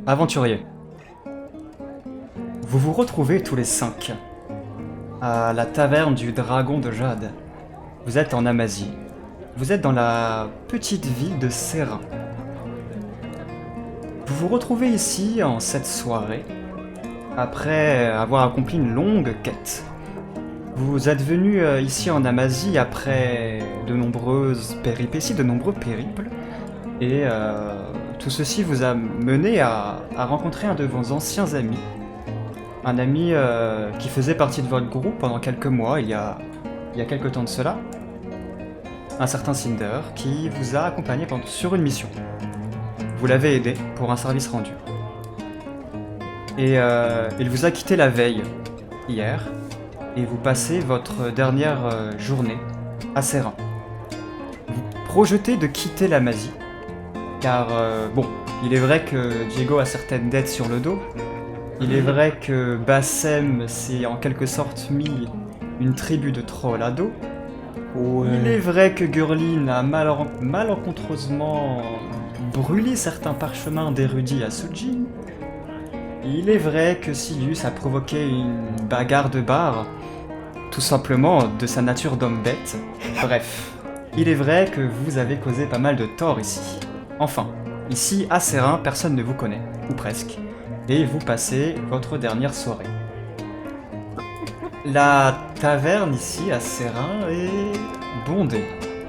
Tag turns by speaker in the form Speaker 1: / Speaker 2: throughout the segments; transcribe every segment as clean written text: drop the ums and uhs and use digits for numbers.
Speaker 1: Aventurier, vous vous retrouvez tous les 5 à la taverne du Dragon de Jade. Vous êtes en Amazie. Vous êtes dans la petite ville de Serra. Vous vous retrouvez ici en cette soirée après avoir accompli une longue quête. Vous êtes venu ici en Amazie après de nombreuses péripéties, de nombreux périples, et tout ceci vous a mené à rencontrer un de vos anciens amis. Un ami qui faisait partie de votre groupe pendant quelques mois, il y a quelques temps de cela. Un certain Cinder qui vous a accompagné sur une mission. Vous l'avez aidé pour un service rendu. Et il vous a quitté la veille, hier, et vous passez votre dernière journée à Serra. Vous projetez de quitter l'Amazie, car bon, il est vrai que Diego a certaines dettes sur le dos. Il est vrai que Bassem s'est en quelque sorte mis une tribu de trolls à dos.
Speaker 2: Ouais.
Speaker 1: Il est vrai que Gurlin a malencontreusement brûlé certains parchemins d'érudits à Sujin. Il est vrai que Silius a provoqué une bagarre de bar, tout simplement de sa nature d'homme bête. Bref, il est vrai que vous avez causé pas mal de tort ici. Enfin, ici à Serra, personne ne vous connaît, ou presque. Et vous passez votre dernière soirée. La taverne ici à Serra est bondée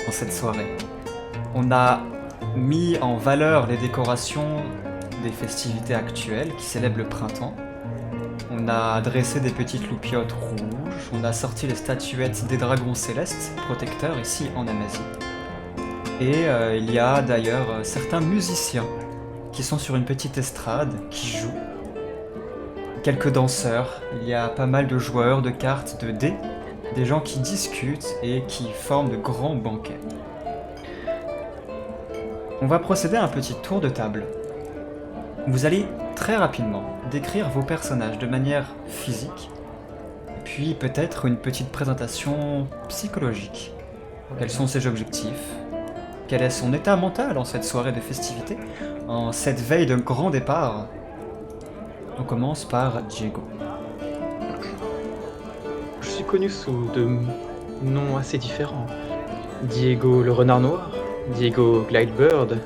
Speaker 1: en cette soirée. On a mis en valeur les décorations des festivités actuelles qui célèbrent le printemps. On a dressé des petites loupiottes rouges, on a sorti les statuettes des dragons célestes, protecteurs ici en Amazie. Et il y a d'ailleurs certains musiciens qui sont sur une petite estrade, qui jouent. Quelques danseurs, il y a pas mal de joueurs de cartes, de dés, des gens qui discutent et qui forment de grands banquets. On va procéder à un petit tour de table. Vous allez très rapidement décrire vos personnages de manière physique, puis peut-être une petite présentation psychologique. Quels sont ses objectifs? Quel est son état mental en cette soirée de festivités, en cette veille de grand départ? On commence par Diego.
Speaker 2: Je suis connu sous de noms assez différents. Diego le renard noir, Diego Glidebird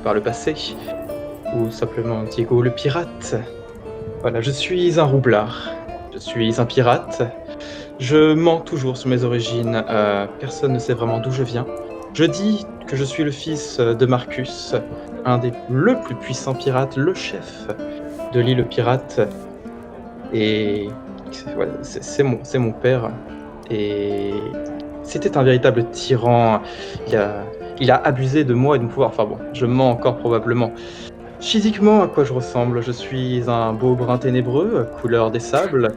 Speaker 2: par le passé, ou simplement Diego le pirate. Voilà, je suis un roublard, je suis un pirate. Je mens toujours sur mes origines, personne ne sait vraiment d'où je viens. Je dis que je suis le fils de Marcus, le plus puissant pirate, le chef de l'île pirate. Et voilà, c'est mon père. Et c'était un véritable tyran. Il a abusé de moi et de mon pouvoir. Enfin bon, je mens encore probablement. Physiquement, à quoi je ressemble? Je suis un beau brun ténébreux, couleur des sables,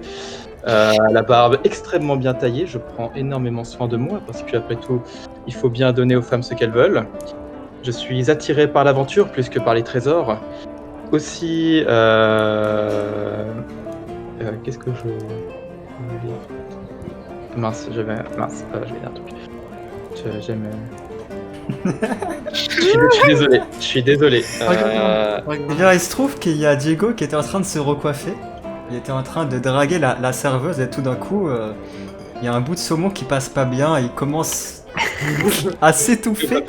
Speaker 2: la barbe extrêmement bien taillée. Je prends énormément soin de moi parce qu'après tout, il faut bien donner aux femmes ce qu'elles veulent. Je suis attiré par l'aventure plus que par les trésors. Aussi, qu'est-ce que je... Mince, je vais dire un truc. J'aime... je suis désolé.
Speaker 1: Eh bien, il se trouve qu'il y a Diego qui était en train de se recoiffer. Il était en train de draguer la serveuse et tout d'un coup, il y a un bout de saumon qui passe pas bien et il commence à s'étouffer.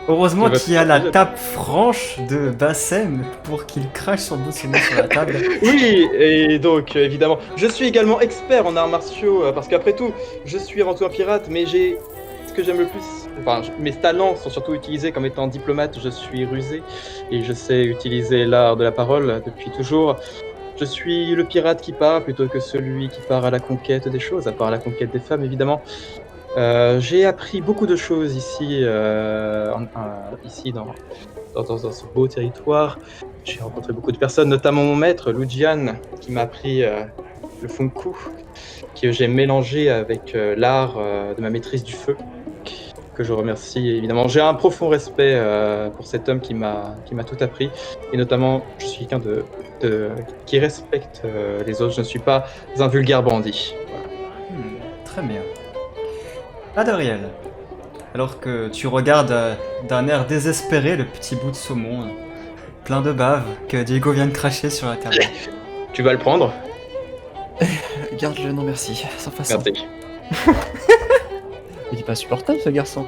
Speaker 1: Heureusement qu'il y a la tape franche de Bassem pour qu'il crache son bout de saumon sur la table.
Speaker 2: Oui, et donc évidemment, je suis également expert en arts martiaux parce qu'après tout, je suis avant tout un pirate, mais ce que j'aime le plus, enfin, mes talents sont surtout utilisés comme étant diplomate. Je suis rusé et je sais utiliser l'art de la parole depuis toujours. Je suis le pirate qui part plutôt que celui qui part à la conquête des choses, à part la conquête des femmes évidemment. J'ai appris beaucoup de choses ici, ici dans ce beau territoire. J'ai rencontré beaucoup de personnes, notamment mon maître, Lujian, qui m'a appris le funku, que j'ai mélangé avec l'art de ma maîtrise du feu, que je remercie évidemment. J'ai un profond respect pour cet homme qui m'a tout appris, et notamment, je suis quelqu'un qui respecte les autres. Je ne suis pas un vulgaire bandit. Voilà.
Speaker 1: Très bien. Adriel, alors que tu regardes d'un air désespéré le petit bout de saumon plein de bave que Diego vient de cracher sur la table.
Speaker 2: Tu vas le prendre?
Speaker 3: Garde-le, non merci, sans façon.
Speaker 2: Merci.
Speaker 3: Il est pas supportable ce garçon.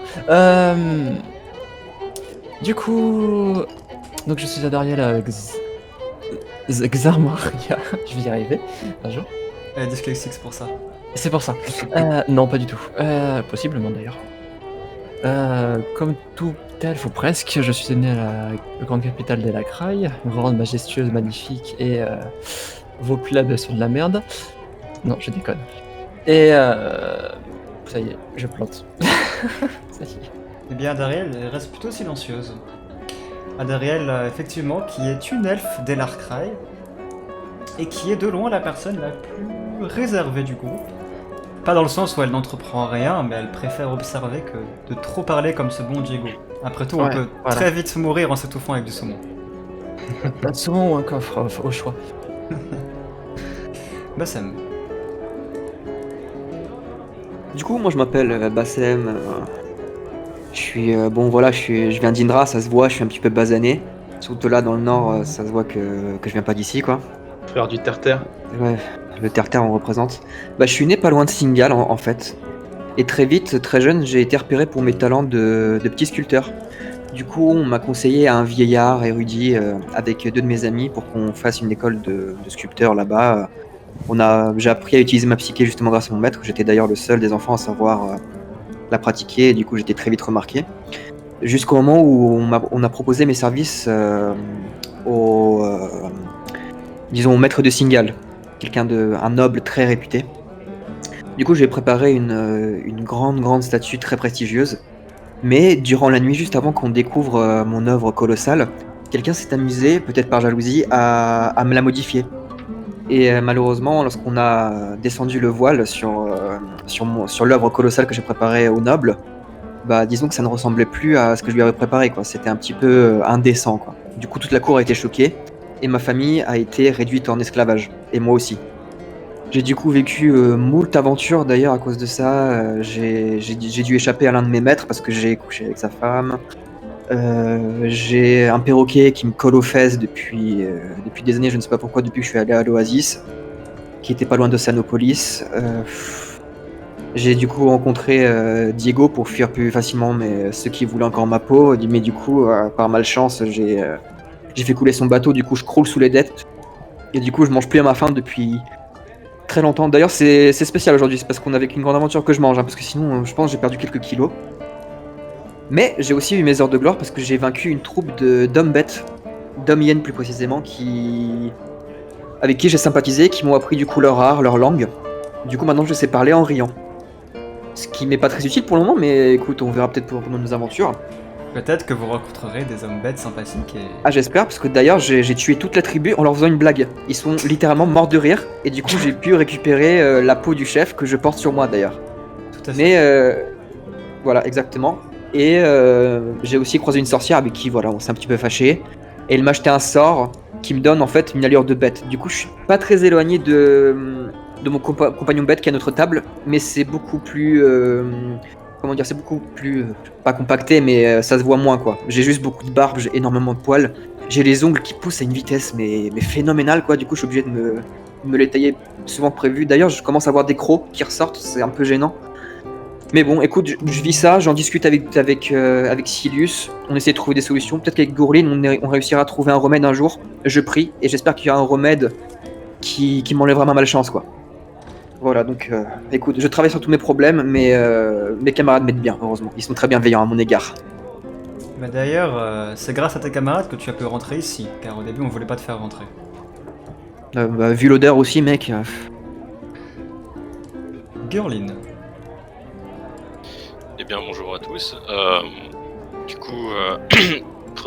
Speaker 3: Du coup. Donc je suis à Dariel avec Xarmaria. Je vais y arriver un jour.
Speaker 1: Elle est dyslexique, c'est pour ça.
Speaker 3: C'est pour ça. Non, pas du tout. Possiblement d'ailleurs. Comme tout elfe ou presque, je suis né à la grande capitale d'Elakraï, grande, majestueuse, magnifique, et vos plebs sont de la merde. Non, je déconne. Et ça y est, je plante. Ça y est.
Speaker 1: Eh bien, Adariel elle reste plutôt silencieuse. Adariel, effectivement, qui est une elfe d'Elarkraï, et qui est de loin la personne la plus réservée du groupe. Pas dans le sens où elle n'entreprend rien, mais elle préfère observer que de trop parler comme ce bon Diego. Après tout, on
Speaker 3: Ouais,
Speaker 1: peut
Speaker 3: voilà.
Speaker 1: très vite mourir en s'étouffant avec du saumon.
Speaker 3: Un saumon ou un coffre, au choix.
Speaker 1: Bassem.
Speaker 4: Du coup, moi je m'appelle Bassem. Je suis je viens d'Indra, ça se voit, je suis un petit peu basané. Surtout là dans le nord, ça se voit que je viens pas d'ici quoi.
Speaker 2: Frère du terre-terre.
Speaker 4: Ouais, le terre-terre on représente. Bah je suis né pas loin de Singal en fait. Et très vite, très jeune, j'ai été repéré pour mes talents de petit sculpteur. Du coup, on m'a conseillé à un vieillard érudit avec deux de mes amis pour qu'on fasse une école de sculpteur là-bas. J'ai appris à utiliser ma psyché justement grâce à mon maître. J'étais d'ailleurs le seul des enfants à savoir la pratiquer et du coup j'étais très vite remarqué. Jusqu'au moment où on a proposé mes services au maître de Singal, un noble très réputé. Du coup j'ai préparé une grande statue très prestigieuse. Mais durant la nuit, juste avant qu'on découvre mon œuvre colossale, quelqu'un s'est amusé, peut-être par jalousie, à me la modifier. Et malheureusement, lorsqu'on a descendu le voile sur l'œuvre colossale que j'ai préparée au noble, bah disons que ça ne ressemblait plus à ce que je lui avais préparé, quoi. C'était un petit peu indécent, quoi. Du coup, toute la cour a été choquée, et ma famille a été réduite en esclavage, et moi aussi. J'ai du coup vécu moult aventures d'ailleurs à cause de ça. J'ai dû échapper à l'un de mes maîtres parce que j'ai couché avec sa femme. J'ai un perroquet qui me colle aux fesses depuis des années, je ne sais pas pourquoi, depuis que je suis allé à l'Oasis, qui était pas loin de Sanopolis. J'ai du coup rencontré Diego pour fuir plus facilement ceux qui voulaient encore ma peau, mais du coup, par malchance, j'ai fait couler son bateau, du coup je croule sous les dettes, et du coup je mange plus à ma faim depuis très longtemps. D'ailleurs c'est spécial aujourd'hui, c'est parce qu'on a vécu une grande aventure que je mange, hein, parce que sinon je pense que j'ai perdu quelques kilos. Mais j'ai aussi eu mes heures de gloire parce que j'ai vaincu une troupe d'hommes bêtes, d'hommes hyènes plus précisément, avec qui j'ai sympathisé, qui m'ont appris du coup leur art, leur langue. Du coup maintenant je sais parler en riant. Ce qui m'est pas très utile pour le moment, mais écoute, on verra peut-être pour nos aventures.
Speaker 1: Peut-être que vous rencontrerez des hommes bêtes sympathiques et...
Speaker 4: Ah j'espère, parce que d'ailleurs j'ai tué toute la tribu en leur faisant une blague. Ils sont littéralement morts de rire, et du coup j'ai pu récupérer la peau du chef que je porte sur moi d'ailleurs.
Speaker 1: Tout à fait.
Speaker 4: Mais voilà, exactement. Et j'ai aussi croisé une sorcière avec qui voilà, on s'est un petit peu fâché. Et elle m'a acheté un sort qui me donne en fait une allure de bête. Du coup je suis pas très éloigné de mon compagnon bête qui est à notre table, mais c'est beaucoup plus... comment dire, c'est beaucoup plus... pas compacté, mais ça se voit moins quoi. J'ai juste beaucoup de barbe, j'ai énormément de poils. J'ai les ongles qui poussent à une vitesse mais phénoménale quoi. Du coup je suis obligé de me les tailler souvent que prévu. D'ailleurs je commence à avoir des crocs qui ressortent, c'est un peu gênant. Mais bon, écoute, je vis ça, j'en discute avec Silius, on essaie de trouver des solutions. Peut-être qu'avec Gourlin, on réussira à trouver un remède un jour. Je prie, et j'espère qu'il y a un remède qui m'enlèvera ma malchance, quoi. Voilà, donc écoute, je travaille sur tous mes problèmes, mais mes camarades m'aident bien, heureusement. Ils sont très bienveillants à mon égard.
Speaker 1: Mais d'ailleurs, c'est grâce à tes camarades que tu as pu rentrer ici, car au début on voulait pas te faire rentrer.
Speaker 4: Vu l'odeur aussi, mec.
Speaker 1: Gurlin.
Speaker 5: Eh bien bonjour à tous. Du coup,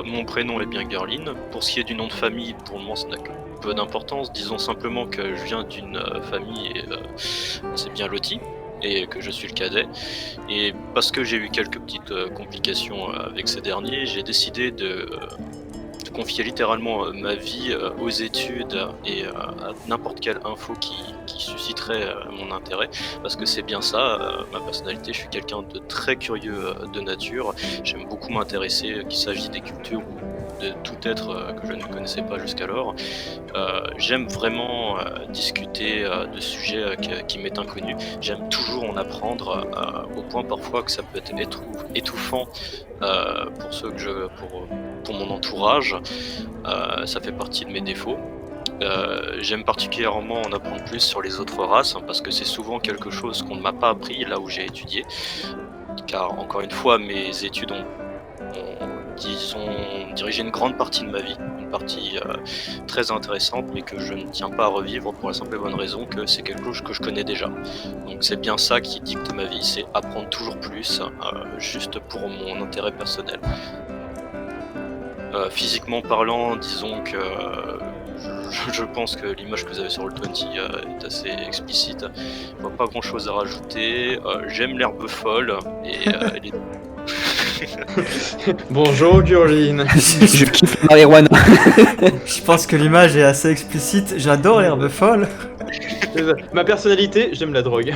Speaker 5: mon prénom est bien Gurlin. Pour ce qui est du nom de famille, pour le moment ça n'a que peu d'importance. Disons simplement que je viens d'une famille, c'est bien loti, et que je suis le cadet. Et parce que j'ai eu quelques petites complications avec ces derniers, j'ai décidé de confier littéralement ma vie aux études et à n'importe quelle info qui susciterait mon intérêt, parce que c'est bien ça, ma personnalité. Je suis quelqu'un de très curieux de nature. J'aime beaucoup m'intéresser, qu'il s'agisse des cultures ou tout être que je ne connaissais pas jusqu'alors. J'aime vraiment discuter de sujets qui m'est inconnu. J'aime toujours en apprendre, au point parfois que ça peut être étouffant pour ceux que pour mon entourage. Ça fait partie de mes défauts. J'aime particulièrement en apprendre plus sur les autres races, parce que c'est souvent quelque chose qu'on ne m'a pas appris là où j'ai étudié. Car encore une fois, mes études ont dirigé une grande partie de ma vie, une partie très intéressante, mais que je ne tiens pas à revivre pour la simple et bonne raison que c'est quelque chose que je connais déjà. Donc c'est bien ça qui dicte ma vie, c'est apprendre toujours plus, juste pour mon intérêt personnel. Physiquement parlant, disons que je pense que l'image que vous avez sur Roll20 est assez explicite. Je vois pas grand chose à rajouter. J'aime l'herbe folle et les...
Speaker 2: Bonjour Gurlin.
Speaker 4: Je kiffe la marijuana.
Speaker 1: Je pense que l'image est assez explicite. J'adore l'herbe folle.
Speaker 2: Ma personnalité, j'aime la drogue.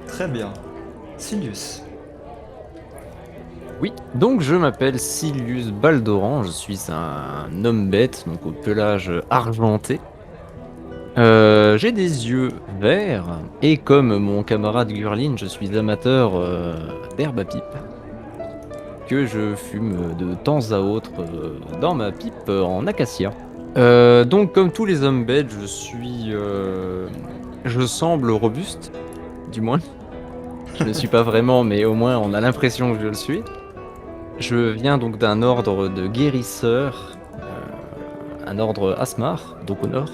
Speaker 1: Très bien. Silius.
Speaker 6: Oui, donc je m'appelle Silius Baldoran, je suis un homme bête, donc au pelage argenté. J'ai des yeux verts, et comme mon camarade Gurlin, je suis amateur d'herbe à pipe, que je fume de temps à autre dans ma pipe en acacia. Donc comme tous les hommes bêtes, je semble robuste, du moins. Je ne suis pas vraiment, mais au moins on a l'impression que je le suis. Je viens donc d'un ordre de guérisseurs, un ordre Asmar, donc au nord,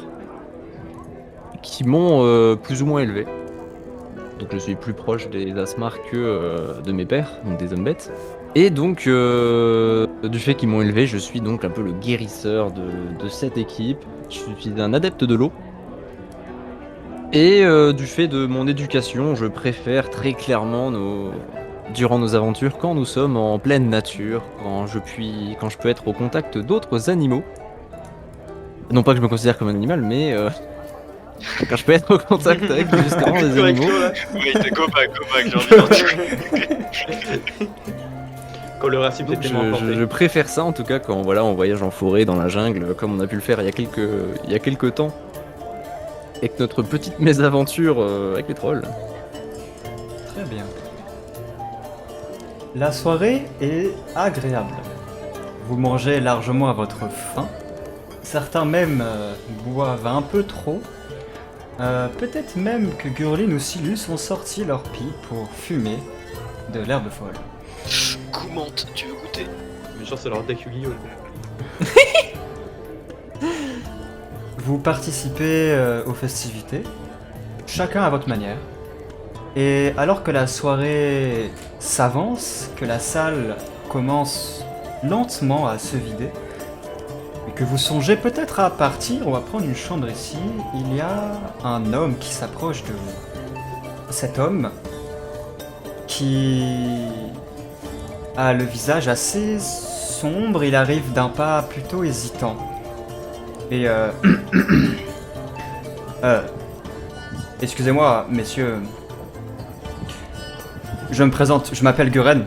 Speaker 6: qui m'ont plus ou moins élevé. Donc je suis plus proche des Asmar que de mes pères, donc des hommes bêtes. Et donc, du fait qu'ils m'ont élevé, je suis donc un peu le guérisseur de cette équipe. Je suis un adepte de l'eau. Et du fait de mon éducation, je préfère très clairement durant nos aventures, quand nous sommes en pleine nature, quand je peux être au contact d'autres animaux. Non pas que je me considère comme un animal, mais quand je peux être au contact avec justement des animaux.
Speaker 5: Oui, go back, j'ai envie d'en
Speaker 2: Quand le racisme
Speaker 6: Donc,
Speaker 2: était moins porté.
Speaker 6: je préfère ça en tout cas quand voilà, on voyage en forêt, dans la jungle, comme on a pu le faire il y a quelques temps. Avec notre petite mésaventure avec les trolls.
Speaker 1: Très bien. La soirée est agréable. Vous mangez largement à votre faim. Certains même boivent un peu trop. Peut-être même que Gurlin ou Silius ont sorti leur pipe pour fumer de l'herbe folle.
Speaker 5: Goumante, tu veux goûter?
Speaker 2: Mais genre, c'est leur deck Yu-Gi-Oh!
Speaker 1: Vous participez aux festivités, chacun à votre manière. Et alors que la soirée s'avance, que la salle commence lentement à se vider, et que vous songez peut-être à partir ou à prendre une chambre ici, il y a un homme qui s'approche de vous. Cet homme qui a le visage assez sombre, il arrive d'un pas plutôt hésitant. Et excusez-moi, messieurs. Je me présente, je m'appelle Guren.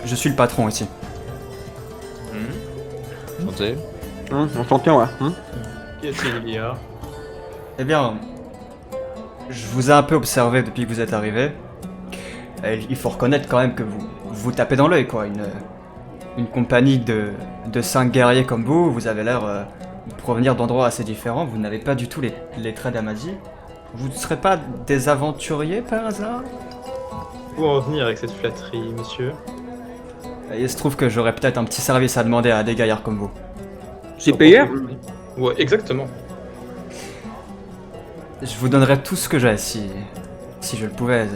Speaker 1: Je suis le patron ici.
Speaker 6: Santé.
Speaker 4: On s'entend, ouais.
Speaker 2: Qu'est-ce qu'il y a?
Speaker 1: Eh bien, je vous ai un peu observé depuis que vous êtes arrivé. Et il faut reconnaître quand même que vous tapez dans l'œil, quoi. Une compagnie de 5 guerriers comme vous avez l'air de provenir d'endroits assez différents. Vous n'avez pas du tout les traits d'Amazi. Vous ne serez pas des aventuriers par hasard?
Speaker 2: Où en venir avec cette flatterie, monsieur?
Speaker 1: Et il se trouve que j'aurais peut-être un petit service à demander à des gaillards comme vous.
Speaker 4: C'est payé?
Speaker 2: Ouais, exactement.
Speaker 1: Je vous donnerais tout ce que j'ai si je le pouvais.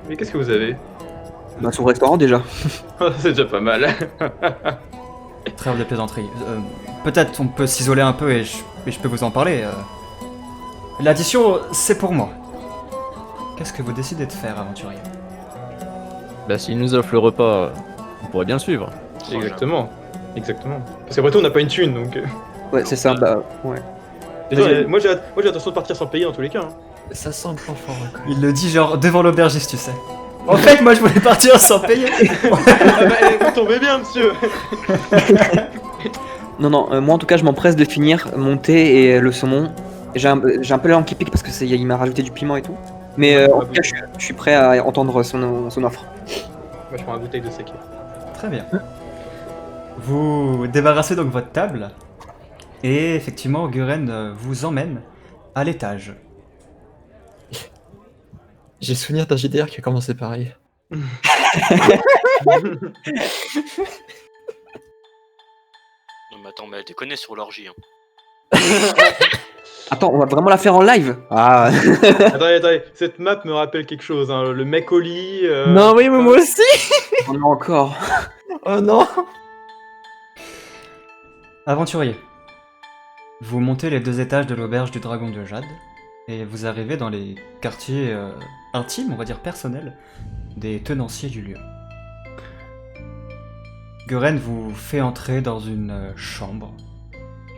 Speaker 2: Mais qu'est-ce que vous avez?
Speaker 4: Bah, son restaurant déjà.
Speaker 2: C'est déjà pas mal.
Speaker 1: Trêve de plaisanterie. Peut-être on peut s'isoler un peu et je peux vous en parler. L'addition, c'est pour moi. Qu'est-ce que vous décidez de faire, aventurier?
Speaker 6: Bah s'il nous offre le repas, on pourrait bien le suivre.
Speaker 2: Exactement. Exactement. Parce qu'après tout, on n'a pas une thune, donc...
Speaker 4: Ouais, c'est ça, bah, ouais.
Speaker 2: Déjà, moi j'ai l'intention de partir sans payer dans tous les cas. Hein.
Speaker 3: Ça sent le plan fort, quoi.
Speaker 1: Il le dit genre devant l'aubergiste, tu sais. En fait, moi je voulais partir sans payer.
Speaker 2: Vous tombez bien, monsieur.
Speaker 4: Non, moi en tout cas, je m'empresse de finir mon thé et le saumon. J'ai un peu la langue qui pique parce que il m'a rajouté du piment et tout. Mais en tout cas, je suis prêt à entendre son offre.
Speaker 2: Moi, je prends une bouteille de saké.
Speaker 1: Très bien. Vous débarrassez donc votre table. Et effectivement, Guren vous emmène à l'étage.
Speaker 3: J'ai souvenir d'un JDR qui a commencé pareil.
Speaker 5: Non mais attends, mais elle déconne sur l'orgie. Hein.
Speaker 4: Attends, on va vraiment la faire en live? Ah.
Speaker 2: Attendez, cette map me rappelle quelque chose, hein. Le mec au lit.
Speaker 3: Non, oui, mais moi aussi.
Speaker 4: On en a encore.
Speaker 3: Oh non.
Speaker 1: Aventurier. Vous montez les 2 étages de l'auberge du Dragon de Jade et vous arrivez dans les quartiers intimes, on va dire personnels, des tenanciers du lieu. Guren vous fait entrer dans une chambre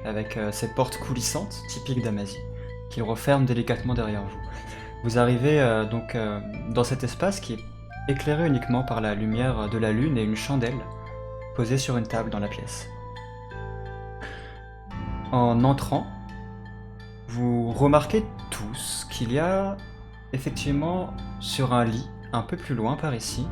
Speaker 1: avec cette porte coulissante, typique d'Amazie, qu'il referme délicatement derrière vous. Vous arrivez donc dans cet espace qui est éclairé uniquement par la lumière de la lune et une chandelle posée sur une table dans la pièce. En entrant, vous remarquez tous qu'il y a effectivement sur un lit, un peu plus loin par ici,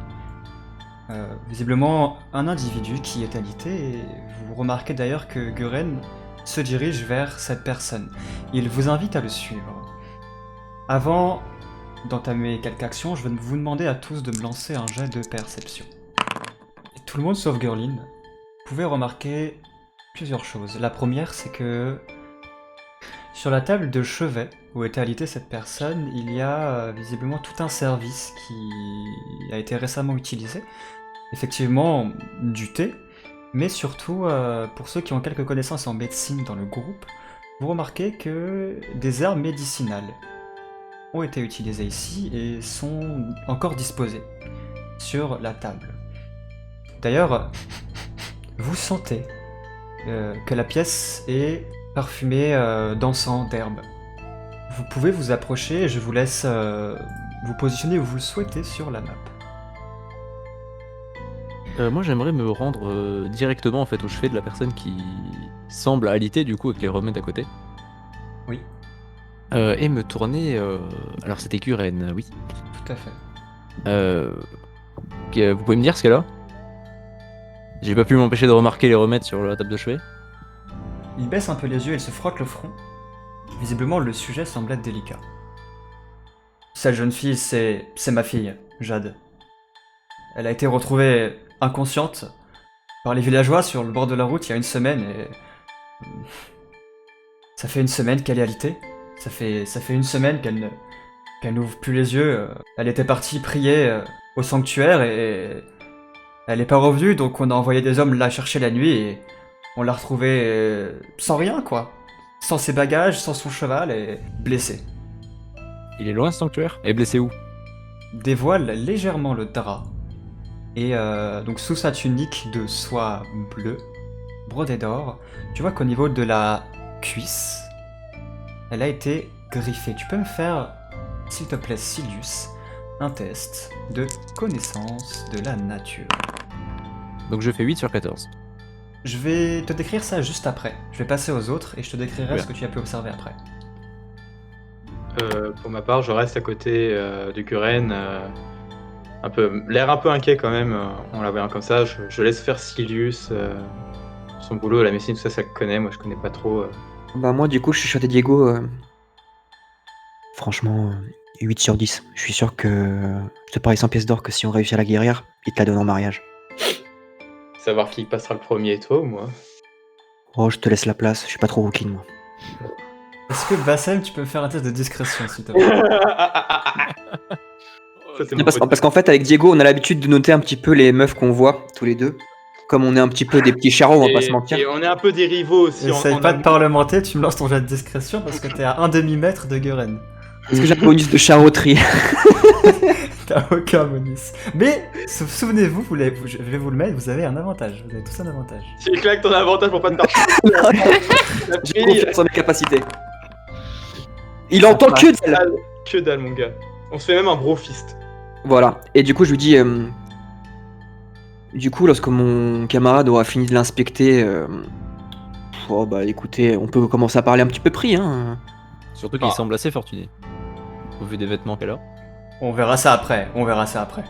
Speaker 1: visiblement un individu qui est alité, et vous remarquez d'ailleurs que Guren se dirige vers cette personne. Il vous invite à le suivre. Avant d'entamer quelque action, je vais vous demander à tous de me lancer un jet de perception. Et tout le monde sauf Gurlin, vous pouvez remarquer plusieurs choses. La première, c'est que sur la table de chevet où était alitée cette personne, il y a visiblement tout un service qui a été récemment utilisé. Effectivement, du thé, mais surtout, pour ceux qui ont quelques connaissances en médecine dans le groupe, vous remarquez que des herbes médicinales ont été utilisées ici et sont encore disposées sur la table. D'ailleurs, vous sentez que la pièce est parfumée d'encens, d'herbes. Vous pouvez vous approcher et je vous laisse vous positionner où vous le souhaitez sur la map.
Speaker 6: Moi, j'aimerais me rendre directement en fait au chevet de la personne qui semble alité du coup avec les remèdes à côté.
Speaker 1: Oui.
Speaker 6: Et me tourner. Alors c'était Guren, oui.
Speaker 1: Tout à fait.
Speaker 6: Vous pouvez me dire ce qu'elle a? J'ai pas pu m'empêcher de remarquer les remèdes sur la table de chevet.
Speaker 1: Il baisse un peu les yeux et il se frotte le front. Visiblement, le sujet semble être délicat. Cette jeune fille, c'est ma fille, Jade. Elle a été retrouvée inconsciente par les villageois sur le bord de la route il y a une semaine et... Ça fait une semaine qu'elle est alitée. Ça fait une semaine qu'elle n'ouvre plus les yeux. Elle était partie prier au sanctuaire et... Elle est pas revenue, donc on a envoyé des hommes la chercher la nuit et on l'a retrouvée sans rien, quoi. Sans ses bagages, sans son cheval et blessée.
Speaker 6: Il est loin ce sanctuaire? Et blessé où?
Speaker 1: Dévoile légèrement le drap et donc sous sa tunique de soie bleue, brodée d'or, tu vois qu'au niveau de la cuisse, elle a été griffée. Tu peux me faire, s'il te plaît, Silius, un test de connaissance de la nature.
Speaker 6: Donc je fais 8 sur 14.
Speaker 1: Je vais te décrire ça juste après. Je vais passer aux autres et je te décrirai
Speaker 6: Ouais.
Speaker 1: ce que tu as pu observer après.
Speaker 2: Pour ma part, je reste à côté de Guren, l'air un peu inquiet quand même, en la voyant comme ça. Je laisse faire Silius, son boulot, la médecine, tout ça, ça le connaît. Moi, je connais pas trop.
Speaker 4: Bah moi du coup je suis chuchote Diego. Franchement, 8 sur 10. Je suis sûr que je te parie 100 pièces d'or que si on réussit à la guérir, il te la donne en mariage.
Speaker 2: Savoir qui passera le premier, toi ou moi?
Speaker 4: Oh, je te laisse la place, je suis pas trop rookie moi.
Speaker 1: Est-ce que Bassem, tu peux me faire un test de discrétion, s'il te plaît?
Speaker 2: Ça, c'est mon
Speaker 4: Parce,
Speaker 2: pote.
Speaker 4: parce qu'en fait avec Diego on a l'habitude de noter un petit peu les meufs qu'on voit, tous les deux. Comme on est un petit peu des petits charros, on va pas se mentir.
Speaker 2: Et on est un peu des rivaux aussi.
Speaker 1: Essaye pas de parlementer, tu me lances ton jet de discrétion parce que t'es à un demi-mètre de Guren.
Speaker 4: Est-ce que j'ai un bonus de charroterie?
Speaker 1: T'as aucun bonus. Mais souvenez-vous, je vais vous le mettre, vous avez un avantage. Vous avez tous un avantage.
Speaker 2: Tu claques ton avantage pour pas te faire.
Speaker 4: J'ai confiance en mes capacités. Il entend que dalle.
Speaker 2: Que dalle, mon gars. On se fait même un bro fist.
Speaker 4: Voilà. Et du coup, je lui dis... du coup, lorsque mon camarade aura fini de l'inspecter... oh, bah écoutez, on peut commencer à parler un petit peu prix, hein.
Speaker 6: Surtout qu'il
Speaker 1: Ah.
Speaker 6: semble assez fortuné. Au vu des vêtements qu'elle a.
Speaker 1: On verra ça après, on verra ça après.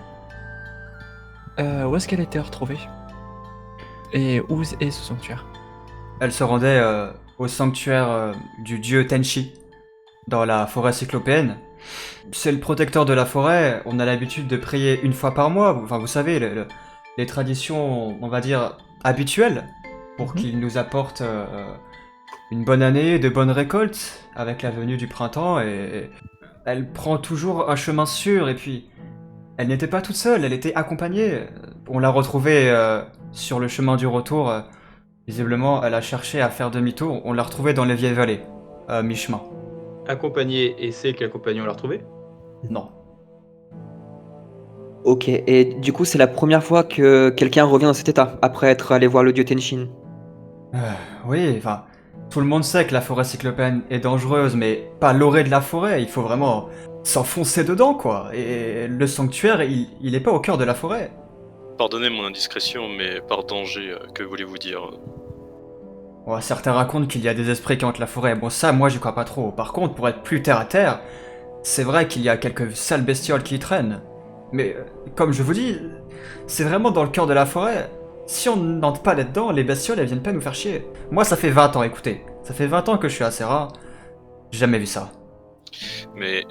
Speaker 3: Où est-ce qu'elle a été retrouvée? Et où est ce sanctuaire?
Speaker 1: Elle se rendait au sanctuaire du dieu Tenchi, dans la forêt cyclopéenne. C'est le protecteur de la forêt, on a l'habitude de prier une fois par mois, enfin vous savez, les traditions, on va dire, habituelles, pour qu'il nous apporte une bonne année, de bonnes récoltes, avec la venue du printemps, et elle prend toujours un chemin sûr, et puis elle n'était pas toute seule, elle était accompagnée. On l'a retrouvée sur le chemin du retour. Visiblement, elle a cherché à faire demi-tour. On l'a retrouvée dans les vieilles vallées, à mi-chemin.
Speaker 2: Accompagné, et c'est quel compagnon l'a retrouvé?
Speaker 1: Non.
Speaker 4: Ok, et du coup, c'est la première fois que quelqu'un revient dans cet état, après être allé voir le dieu Tenshin.
Speaker 1: Oui, enfin, tout le monde sait que la forêt cyclopéenne est dangereuse, mais pas l'orée de la forêt. Il faut vraiment s'enfoncer dedans, quoi. Et le sanctuaire, il est pas au cœur de la forêt.
Speaker 5: Pardonnez mon indiscrétion, mais par danger, que voulez-vous dire?
Speaker 1: Ouais, certains racontent qu'il y a des esprits qui hantent la forêt. Bon, ça, moi, j'y crois pas trop. Par contre, pour être plus terre à terre, c'est vrai qu'il y a quelques sales bestioles qui y traînent. Mais, comme je vous dis, c'est vraiment dans le cœur de la forêt. Si on n'entre pas là-dedans, les bestioles, elles viennent pas nous faire chier. Moi, ça fait 20 ans, écoutez. Ça fait 20 ans que je suis à Serra. J'ai jamais vu ça.
Speaker 5: Mais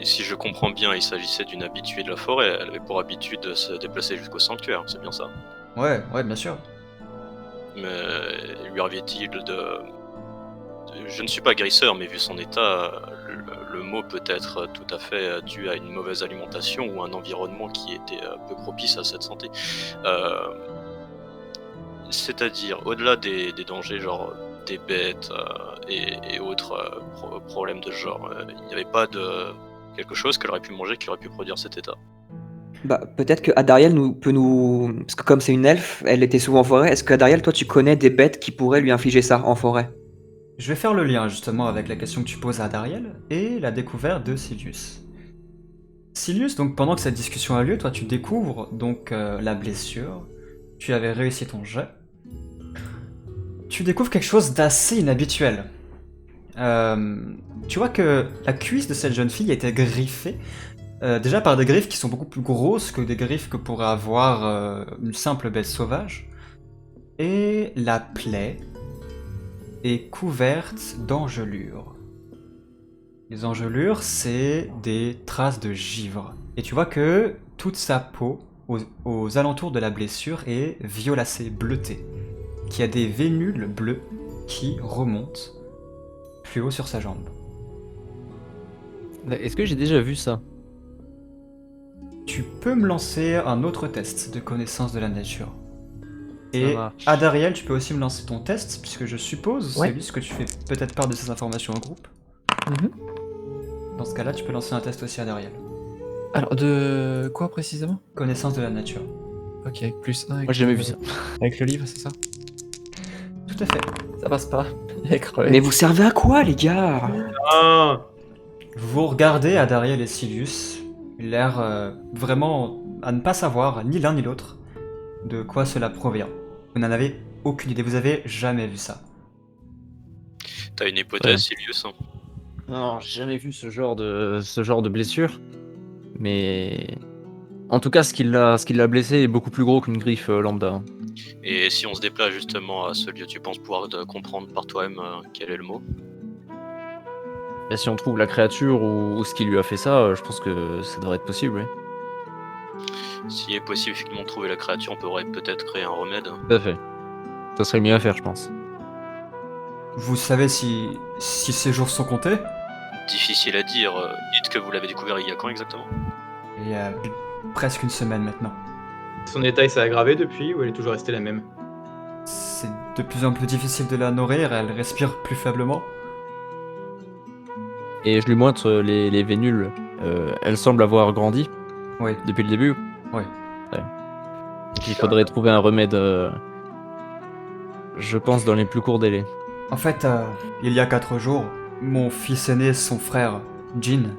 Speaker 5: si je comprends bien, il s'agissait d'une habituée de la forêt. Elle avait pour habitude de se déplacer jusqu'au sanctuaire, c'est bien ça.
Speaker 1: Ouais, bien sûr.
Speaker 5: Mais lui arrivait-il Je ne suis pas guérisseur, mais vu son état, le mot peut être tout à fait dû à une mauvaise alimentation ou un environnement qui était peu propice à cette santé. C'est-à-dire, au-delà des dangers, genre des bêtes et autres problèmes de ce genre, il n'y avait pas de quelque chose qu'elle aurait pu manger qui aurait pu produire cet état.
Speaker 4: Bah, peut-être que Adariel peut nous... Parce que comme c'est une elfe, elle était souvent en forêt, est-ce que Adariel, toi, tu connais des bêtes qui pourraient lui infliger ça en forêt?
Speaker 1: Je vais faire le lien justement avec la question que tu poses à Dariel et la découverte de Silius. Silius, donc pendant que cette discussion a lieu, toi tu découvres donc la blessure. Tu avais réussi ton jet. Tu découvres quelque chose d'assez inhabituel. Tu vois que la cuisse de cette jeune fille était griffée, déjà par des griffes qui sont beaucoup plus grosses que des griffes que pourrait avoir une simple bête sauvage. Et la plaie est couverte d'engelures. Les engelures, c'est des traces de givre. Et tu vois que toute sa peau, aux alentours de la blessure, est violacée, bleutée. Qu'il y a des vénules bleues qui remontent plus haut sur sa jambe.
Speaker 6: Est-ce que j'ai déjà vu ça?
Speaker 1: Tu peux me lancer un autre test de connaissance de la nature. Et
Speaker 6: marche.
Speaker 1: Adariel, tu peux aussi me lancer ton test, puisque je suppose,
Speaker 3: Ouais.
Speaker 1: c'est lui ce que tu fais peut-être part de ces informations en groupe.
Speaker 3: Mhm.
Speaker 1: Dans ce cas-là, tu peux lancer un test aussi à Adariel.
Speaker 3: Alors, de quoi précisément?
Speaker 1: Connaissance de la nature.
Speaker 3: Ok, avec plus 1.
Speaker 6: Moi j'ai jamais vu ça.
Speaker 3: Avec le livre, c'est ça?
Speaker 1: Tout à fait.
Speaker 3: Ça passe pas. Il est crevé.
Speaker 4: Mais vous servez à quoi, les gars?
Speaker 2: Ah,
Speaker 1: Vous regardez Adariel et Silius, l'air vraiment à ne pas savoir, ni l'un ni l'autre, de quoi cela provient. Vous n'en avez aucune idée, vous avez jamais vu ça.
Speaker 5: T'as une hypothèse,
Speaker 6: Ouais.
Speaker 5: Silius?
Speaker 6: Non, j'ai jamais vu ce genre de blessure. Mais en tout cas, ce qui l'a blessé est beaucoup plus gros qu'une griffe lambda.
Speaker 5: Et si on se déplace justement à ce lieu, tu penses pouvoir comprendre par toi-même quel est le mot?
Speaker 6: Et si on trouve la créature ou ce qui lui a fait ça, je pense que ça devrait être possible, oui.
Speaker 5: S'il est possible effectivement de trouver la créature, on pourrait peut-être créer un remède.
Speaker 6: Tout à fait. Ça serait mieux à faire, je pense.
Speaker 1: Vous savez si ces jours sont comptés?
Speaker 5: Difficile à dire. Dites que vous l'avez découvert il y a quand exactement?
Speaker 1: Il y a presque une semaine maintenant.
Speaker 2: son état il s'est aggravé depuis ou elle est toujours restée la même?
Speaker 1: C'est de plus en plus difficile de la nourrir, elle respire plus faiblement.
Speaker 6: Et je lui montre les vénules. Elles semblent avoir grandi
Speaker 1: Oui,
Speaker 6: depuis le début.
Speaker 1: oui.
Speaker 6: Donc, il faudrait trouver un remède, je pense, dans les plus courts délais.
Speaker 1: En fait, il y a 4 jours, mon fils aîné, son frère, Jin,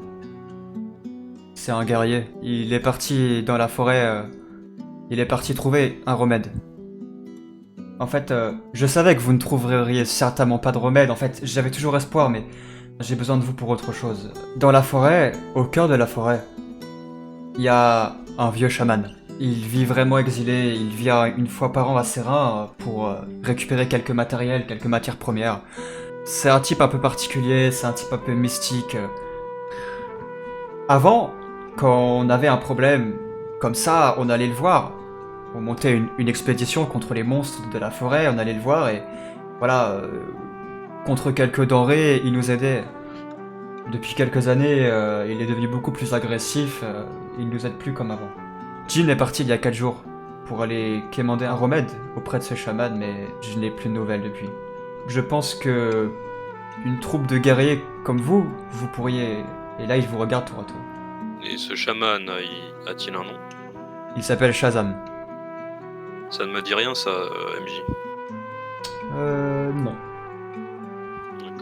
Speaker 1: C'est un guerrier. Il est parti dans la forêt. Il est parti trouver un remède. En fait, je savais que vous ne trouveriez certainement pas de remède. En fait, j'avais toujours espoir, mais j'ai besoin de vous pour autre chose. Dans la forêt, au cœur de la forêt, il y a un vieux chaman. Il vit vraiment exilé. Il vient une fois par an à Serra pour récupérer quelques matériels, quelques matières premières. C'est un type un peu particulier, c'est un type un peu mystique. Avant, quand on avait un problème comme ça, on allait le voir. On montait une expédition contre les monstres de la forêt, on allait le voir et voilà, contre quelques denrées, il nous aidait. Depuis quelques années, il est devenu beaucoup plus agressif, il nous aide plus comme avant. Jean est parti il y a 4 jours pour aller quémander un remède auprès de ce chaman, mais je n'ai plus de nouvelles depuis. Je pense que une troupe de guerriers comme vous pourriez... Et là, il vous regarde tour à tour.
Speaker 5: Et ce chaman, a-t-il un nom?
Speaker 1: Il s'appelle Shazam.
Speaker 5: Ça ne me dit rien, ça, MJ.
Speaker 1: Non.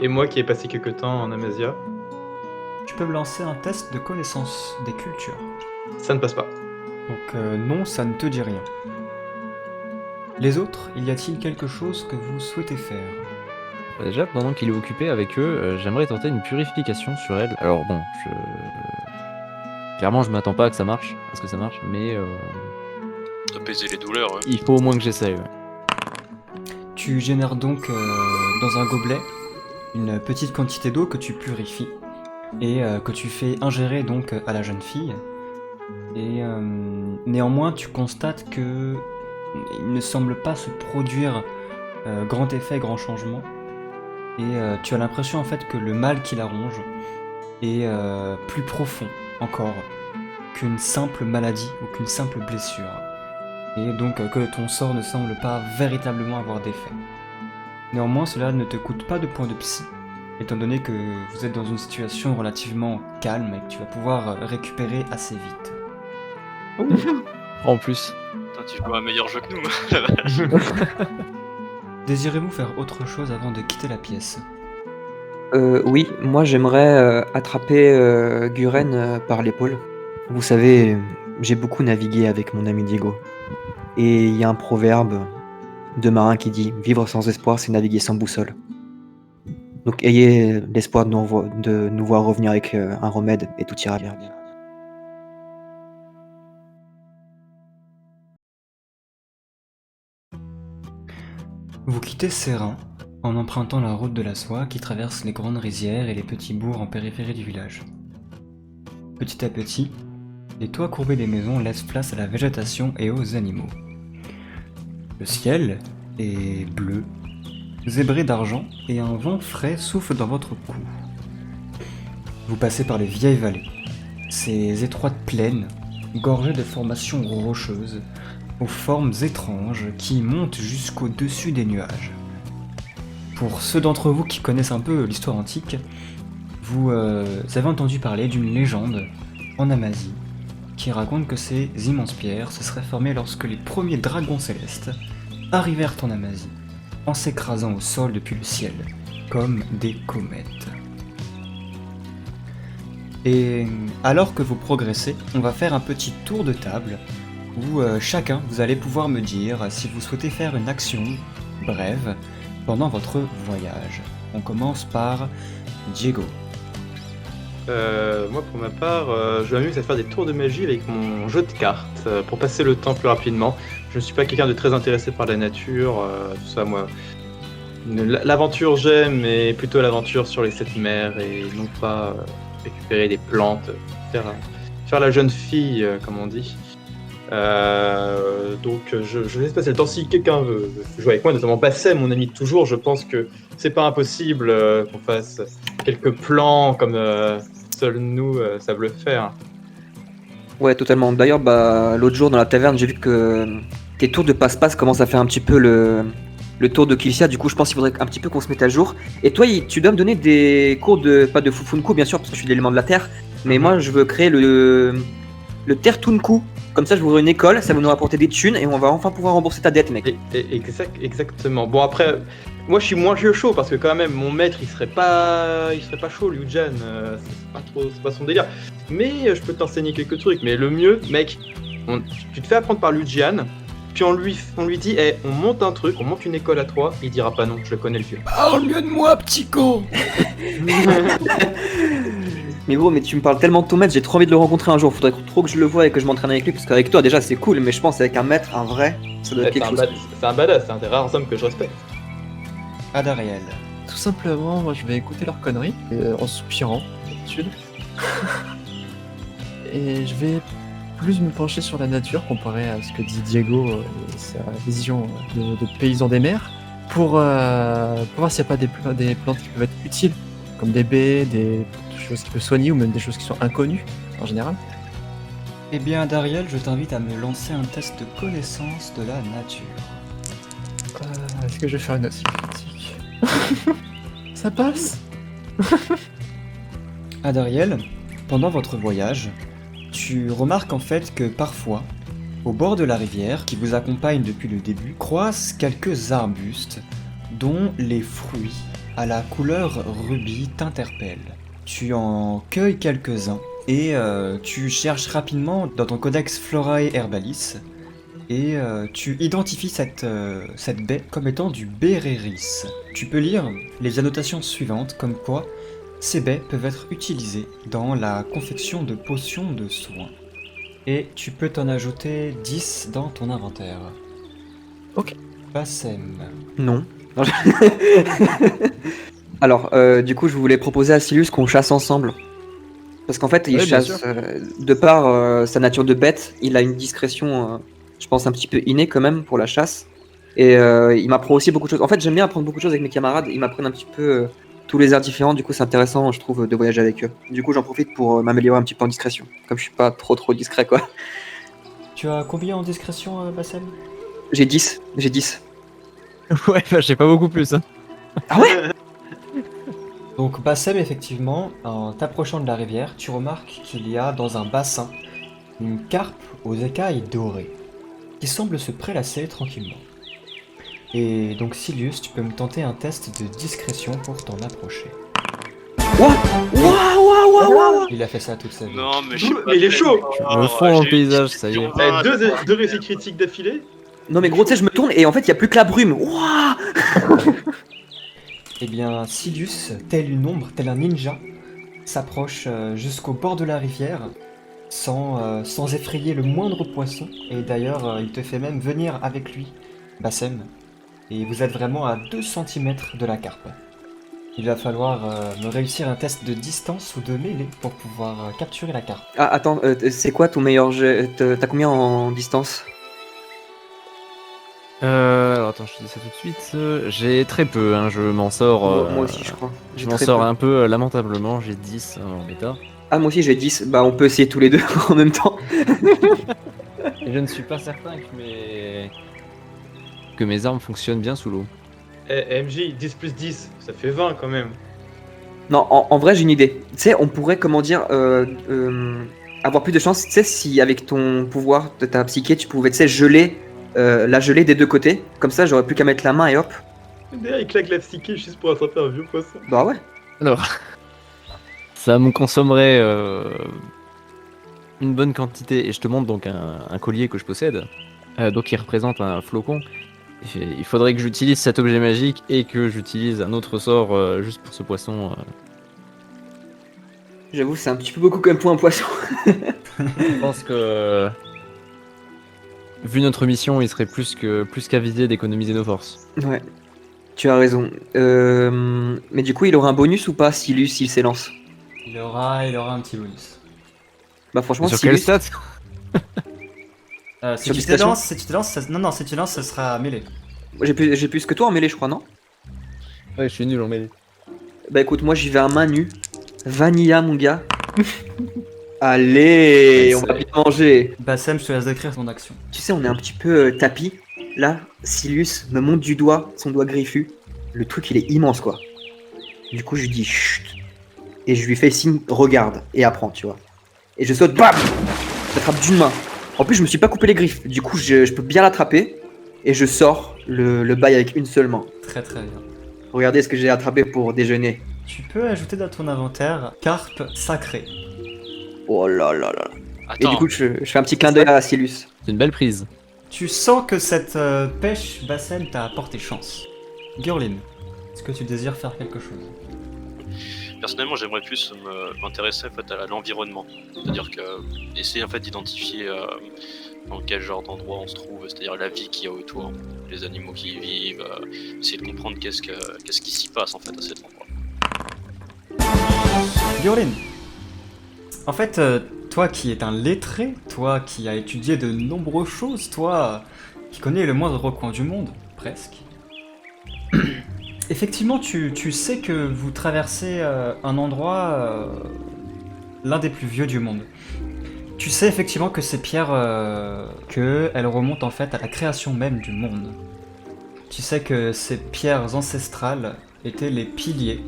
Speaker 2: Et moi qui ai passé quelques temps en Amasia,
Speaker 1: Tu peux me lancer un test de connaissance des cultures.
Speaker 2: ça ne passe pas.
Speaker 1: Donc non, ça ne te dit rien. Les autres, y a-t-il quelque chose que vous souhaitez faire?
Speaker 6: Déjà, pendant qu'il est occupé avec eux, j'aimerais tenter une purification sur elle. Alors bon, clairement, je m'attends pas à ce que ça marche, mais
Speaker 5: Apaiser les douleurs, ouais.
Speaker 6: il faut au moins que j'essaye. Ouais.
Speaker 1: Tu génères donc dans un gobelet une petite quantité d'eau que tu purifies et que tu fais ingérer donc à la jeune fille. Et néanmoins, tu constates que il ne semble pas se produire grand effet, grand changement. Et tu as l'impression en fait que le mal qui la ronge est plus profond encore qu'une simple maladie ou qu'une simple blessure. Et donc que ton sort ne semble pas véritablement avoir d'effet. Néanmoins, cela ne te coûte pas de points de psy, étant donné que vous êtes dans une situation relativement calme et que tu vas pouvoir récupérer assez vite.
Speaker 6: En plus,
Speaker 5: Putain, tu joues à un meilleur jeu que nous, la vache.
Speaker 1: Désirez-vous faire autre chose avant de quitter la pièce?
Speaker 4: Oui, moi j'aimerais attraper Guren par l'épaule. Vous savez, j'ai beaucoup navigué avec mon ami Diego. Et il y a un proverbe de marin qui dit « Vivre sans espoir, c'est naviguer sans boussole ». Donc ayez l'espoir de nous voir revenir avec un remède et tout ira bien.
Speaker 1: Vous quittez Serra en empruntant la route de la soie qui traverse les grandes rizières et les petits bourgs en périphérie du village. Petit à petit, les toits courbés des maisons laissent place à la végétation et aux animaux. Le ciel est bleu, zébré d'argent et un vent frais souffle dans votre cou. Vous passez par les vieilles vallées, ces étroites plaines gorgées de formations rocheuses aux formes étranges qui montent jusqu'au-dessus des nuages. Pour ceux d'entre vous qui connaissent un peu l'histoire antique, vous avez entendu parler d'une légende en Amazie qui raconte que ces immenses pierres se seraient formées lorsque les premiers dragons célestes arrivèrent en Amazie, en s'écrasant au sol depuis le ciel, comme des comètes. Et alors que vous progressez, on va faire un petit tour de table où chacun, vous allez pouvoir me dire si vous souhaitez faire une action brève pendant votre voyage. On commence par Diego.
Speaker 2: Moi, pour ma part, je m'amuse à faire des tours de magie avec mon jeu de cartes pour passer le temps plus rapidement. Je ne suis pas quelqu'un de très intéressé par la nature, tout ça, moi. L'aventure j'aime, mais plutôt l'aventure sur les 7 mers et non pas récupérer des plantes, faire la jeune fille, comme on dit. Donc je laisse passer le temps. Si quelqu'un veut jouer avec moi, notamment Basset, mon ami de toujours, je pense que c'est pas impossible qu'on fasse quelques plans comme seuls nous savent le faire.
Speaker 4: Ouais, totalement. D'ailleurs, l'autre jour dans la taverne, j'ai vu que tes tours de passe-passe commencent à faire un petit peu le tour de Kilcia. Du coup, je pense qu'il faudrait un petit peu qu'on se mette à jour. Et toi, tu dois me donner des cours pas de Fufunku, bien sûr, parce que je suis l'élément de la terre. Mais moi, je veux créer le Tertunku. Comme ça, je vous ouvre une école, ça va nous rapporter des thunes et on va enfin pouvoir rembourser ta dette, mec.
Speaker 2: Exactement. Bon, après, Moi, je suis moins chaud parce que quand même, mon maître, il serait pas chaud, Liu Jian. C'est pas son délire. Mais je peux t'enseigner quelques trucs. Mais le mieux, mec, tu te fais apprendre par Liu Jian. Puis on lui dit, on monte un truc, on monte une école à 3. Il dira pas non, je le connais le vieux.
Speaker 1: Parle mieux de moi, petit con.
Speaker 4: Mais gros, mais tu me parles tellement de ton maître, j'ai trop envie de le rencontrer un jour. Faudrait trop que je le voie et que je m'entraîne avec lui. Parce qu'avec toi, déjà, c'est cool. Mais je pense avec un maître, un vrai, ça doit être quelque chose.
Speaker 2: C'est un badass, c'est un des rares hommes que je respecte.
Speaker 1: Adariel.
Speaker 3: Tout simplement, moi je vais écouter leurs conneries, en soupirant, d'habitude. Et je vais plus me pencher sur la nature comparé à ce que dit Diego et sa vision de paysan des mers, pour voir s'il n'y a pas des plantes qui peuvent être utiles, comme des baies, des choses qui peuvent soigner ou même des choses qui sont inconnues en général.
Speaker 1: Eh bien, Adariel, je t'invite à me lancer un test de connaissance de la nature.
Speaker 3: Est-ce que je vais faire une aussi critique? Ça passe?
Speaker 1: Adariel, pendant votre voyage, tu remarques en fait que parfois, au bord de la rivière qui vous accompagne depuis le début, croissent quelques arbustes dont les fruits à la couleur rubis t'interpellent. Tu en cueilles quelques-uns et tu cherches rapidement dans ton codex Florae Herbalis et tu identifies cette baie comme étant du Béréris. Tu peux lire les annotations suivantes comme quoi ces baies peuvent être utilisées dans la confection de potions de soins. Et tu peux t'en ajouter 10 dans ton inventaire.
Speaker 3: Ok.
Speaker 1: Bassem.
Speaker 4: Non. Alors, du coup, je voulais proposer à Silius qu'on chasse ensemble. Parce qu'en fait, il
Speaker 6: Ouais, bien
Speaker 4: chasse,
Speaker 6: sûr.
Speaker 4: de par sa nature de bête, il a une discrétion, je pense, un petit peu innée quand même pour la chasse. Et il m'apprend aussi beaucoup de choses. En fait, j'aime bien apprendre beaucoup de choses avec mes camarades. Ils m'apprennent un petit peu tous les airs différents. Du coup, c'est intéressant, je trouve, de voyager avec eux. Du coup, j'en profite pour m'améliorer un petit peu en discrétion. Comme je suis pas trop discret, quoi.
Speaker 1: Tu as combien en discrétion, Bassem?
Speaker 4: J'ai 10. J'ai 10.
Speaker 6: Ouais, bah, j'ai pas beaucoup plus. Hein.
Speaker 4: Ah ouais?
Speaker 1: Donc Bassem, effectivement, en t'approchant de la rivière, tu remarques qu'il y a dans un bassin une carpe aux écailles dorées qui semble se prélasser tranquillement. Et donc Silius, tu peux me tenter un test de discrétion pour t'en approcher.
Speaker 4: Waouh.
Speaker 1: Il a fait ça toute sa vie.
Speaker 5: Non, mais je sais pas.
Speaker 2: Mais il est chaud.
Speaker 5: Ah,
Speaker 6: Me fond dans le
Speaker 5: j'ai-
Speaker 6: paysage, ça y est.
Speaker 5: Ah,
Speaker 2: Deux récits critiques d'affilée.
Speaker 4: Non mais gros, tu sais, je me tourne et en fait, il y a plus que la brume. Waouh.
Speaker 1: Eh bien, Silius, tel une ombre, tel un ninja, s'approche jusqu'au bord de la rivière sans effrayer le moindre poisson. Et d'ailleurs, il te fait même venir avec lui, Bassem. Et vous êtes vraiment à 2 cm de la carpe. Il va falloir me réussir un test de distance ou de mêlée pour pouvoir capturer la carpe.
Speaker 4: Ah attends, c'est quoi ton meilleur jet? T'as combien en distance?
Speaker 6: Alors attends, je te dis ça tout de suite. J'ai très peu, hein, je m'en sors.
Speaker 4: Moi aussi, je crois.
Speaker 6: Je
Speaker 4: J'ai
Speaker 6: m'en
Speaker 4: très
Speaker 6: sors
Speaker 4: peu.
Speaker 6: un peu lamentablement, j'ai 10 en bêta.
Speaker 4: Ah, moi aussi j'ai 10. Bah, on peut essayer tous les deux en même temps.
Speaker 6: Et je ne suis pas certain que mes armes fonctionnent bien sous l'eau.
Speaker 2: MJ, 10 plus 10, ça fait 20 quand même.
Speaker 4: Non, en vrai, j'ai une idée. Tu sais, on pourrait, comment dire, avoir plus de chance. Tu sais, si avec ton pouvoir de ta psyché, tu pouvais, tu sais, geler, la geler des deux côtés. Comme ça, j'aurais plus qu'à mettre la main et hop.
Speaker 2: Derrière, il claque la psyché juste pour attraper un vieux poisson.
Speaker 4: Bah ouais.
Speaker 6: Alors, ça me consommerait une bonne quantité. Et je te montre donc un collier que je possède. Donc il représente un flocon. Et il faudrait que j'utilise cet objet magique et que j'utilise un autre sort juste pour ce poisson.
Speaker 4: J'avoue, c'est un petit peu beaucoup comme pour un poisson.
Speaker 6: Je pense que, vu notre mission, il serait plus qu'avisé d'économiser nos forces.
Speaker 4: Ouais. Tu as raison. Mais du coup, il aura un bonus ou pas, Silus, s'il s'élance?
Speaker 1: Il aura un petit bonus.
Speaker 4: Bah, franchement,
Speaker 6: Sur quelle
Speaker 4: Silus.
Speaker 6: stat?
Speaker 1: Si
Speaker 4: Sur
Speaker 1: tu te
Speaker 4: discrétion
Speaker 1: lances, si tu lances, ce sera mêlé.
Speaker 4: J'ai plus que toi en mêlée, je crois, non?
Speaker 6: Ouais, je suis nul en mêlée.
Speaker 4: Bah écoute, moi j'y vais à main nue. Vanilla, mon gars. Allez, on va bien manger.
Speaker 1: Bassem, je te laisse décrire ton action.
Speaker 4: Tu sais, on est un petit peu tapis. Là, Silius me monte du doigt, son doigt griffu. Le truc, il est immense, quoi. Du coup, je lui dis chut. Et je lui fais signe, regarde, et apprends, tu vois. Et je saute, bam! Je l'attrape d'une main. En plus, je me suis pas coupé les griffes. Du coup, je peux bien l'attraper. Et je sors le bail avec une seule main.
Speaker 1: Très très bien.
Speaker 4: Regardez ce que j'ai attrapé pour déjeuner.
Speaker 1: Tu peux ajouter dans ton inventaire carpe sacrée.
Speaker 4: Oh là là là. Et
Speaker 5: Attends,
Speaker 4: du coup, je fais un petit clin d'œil à Silus.
Speaker 6: C'est une belle prise.
Speaker 1: Tu sens que cette pêche bassine t'a apporté chance. Gurlin, est-ce que tu désires faire quelque chose?
Speaker 5: personnellement, j'aimerais plus m'intéresser en fait, à l'environnement. C'est-à-dire que essayer en fait d'identifier dans quel genre d'endroit on se trouve, c'est-à-dire la vie qu'il y a autour, les animaux qui y vivent, essayer de comprendre qu'est-ce qui s'y passe en fait à cet endroit.
Speaker 1: Gurlin, en fait, toi qui es un lettré, toi qui as étudié de nombreuses choses, toi qui connais le moindre recoin du monde, presque. Effectivement, tu sais que vous traversez un endroit, l'un des plus vieux du monde. Tu sais effectivement que ces pierres, elles remontent en fait à la création même du monde. Tu sais que ces pierres ancestrales étaient les piliers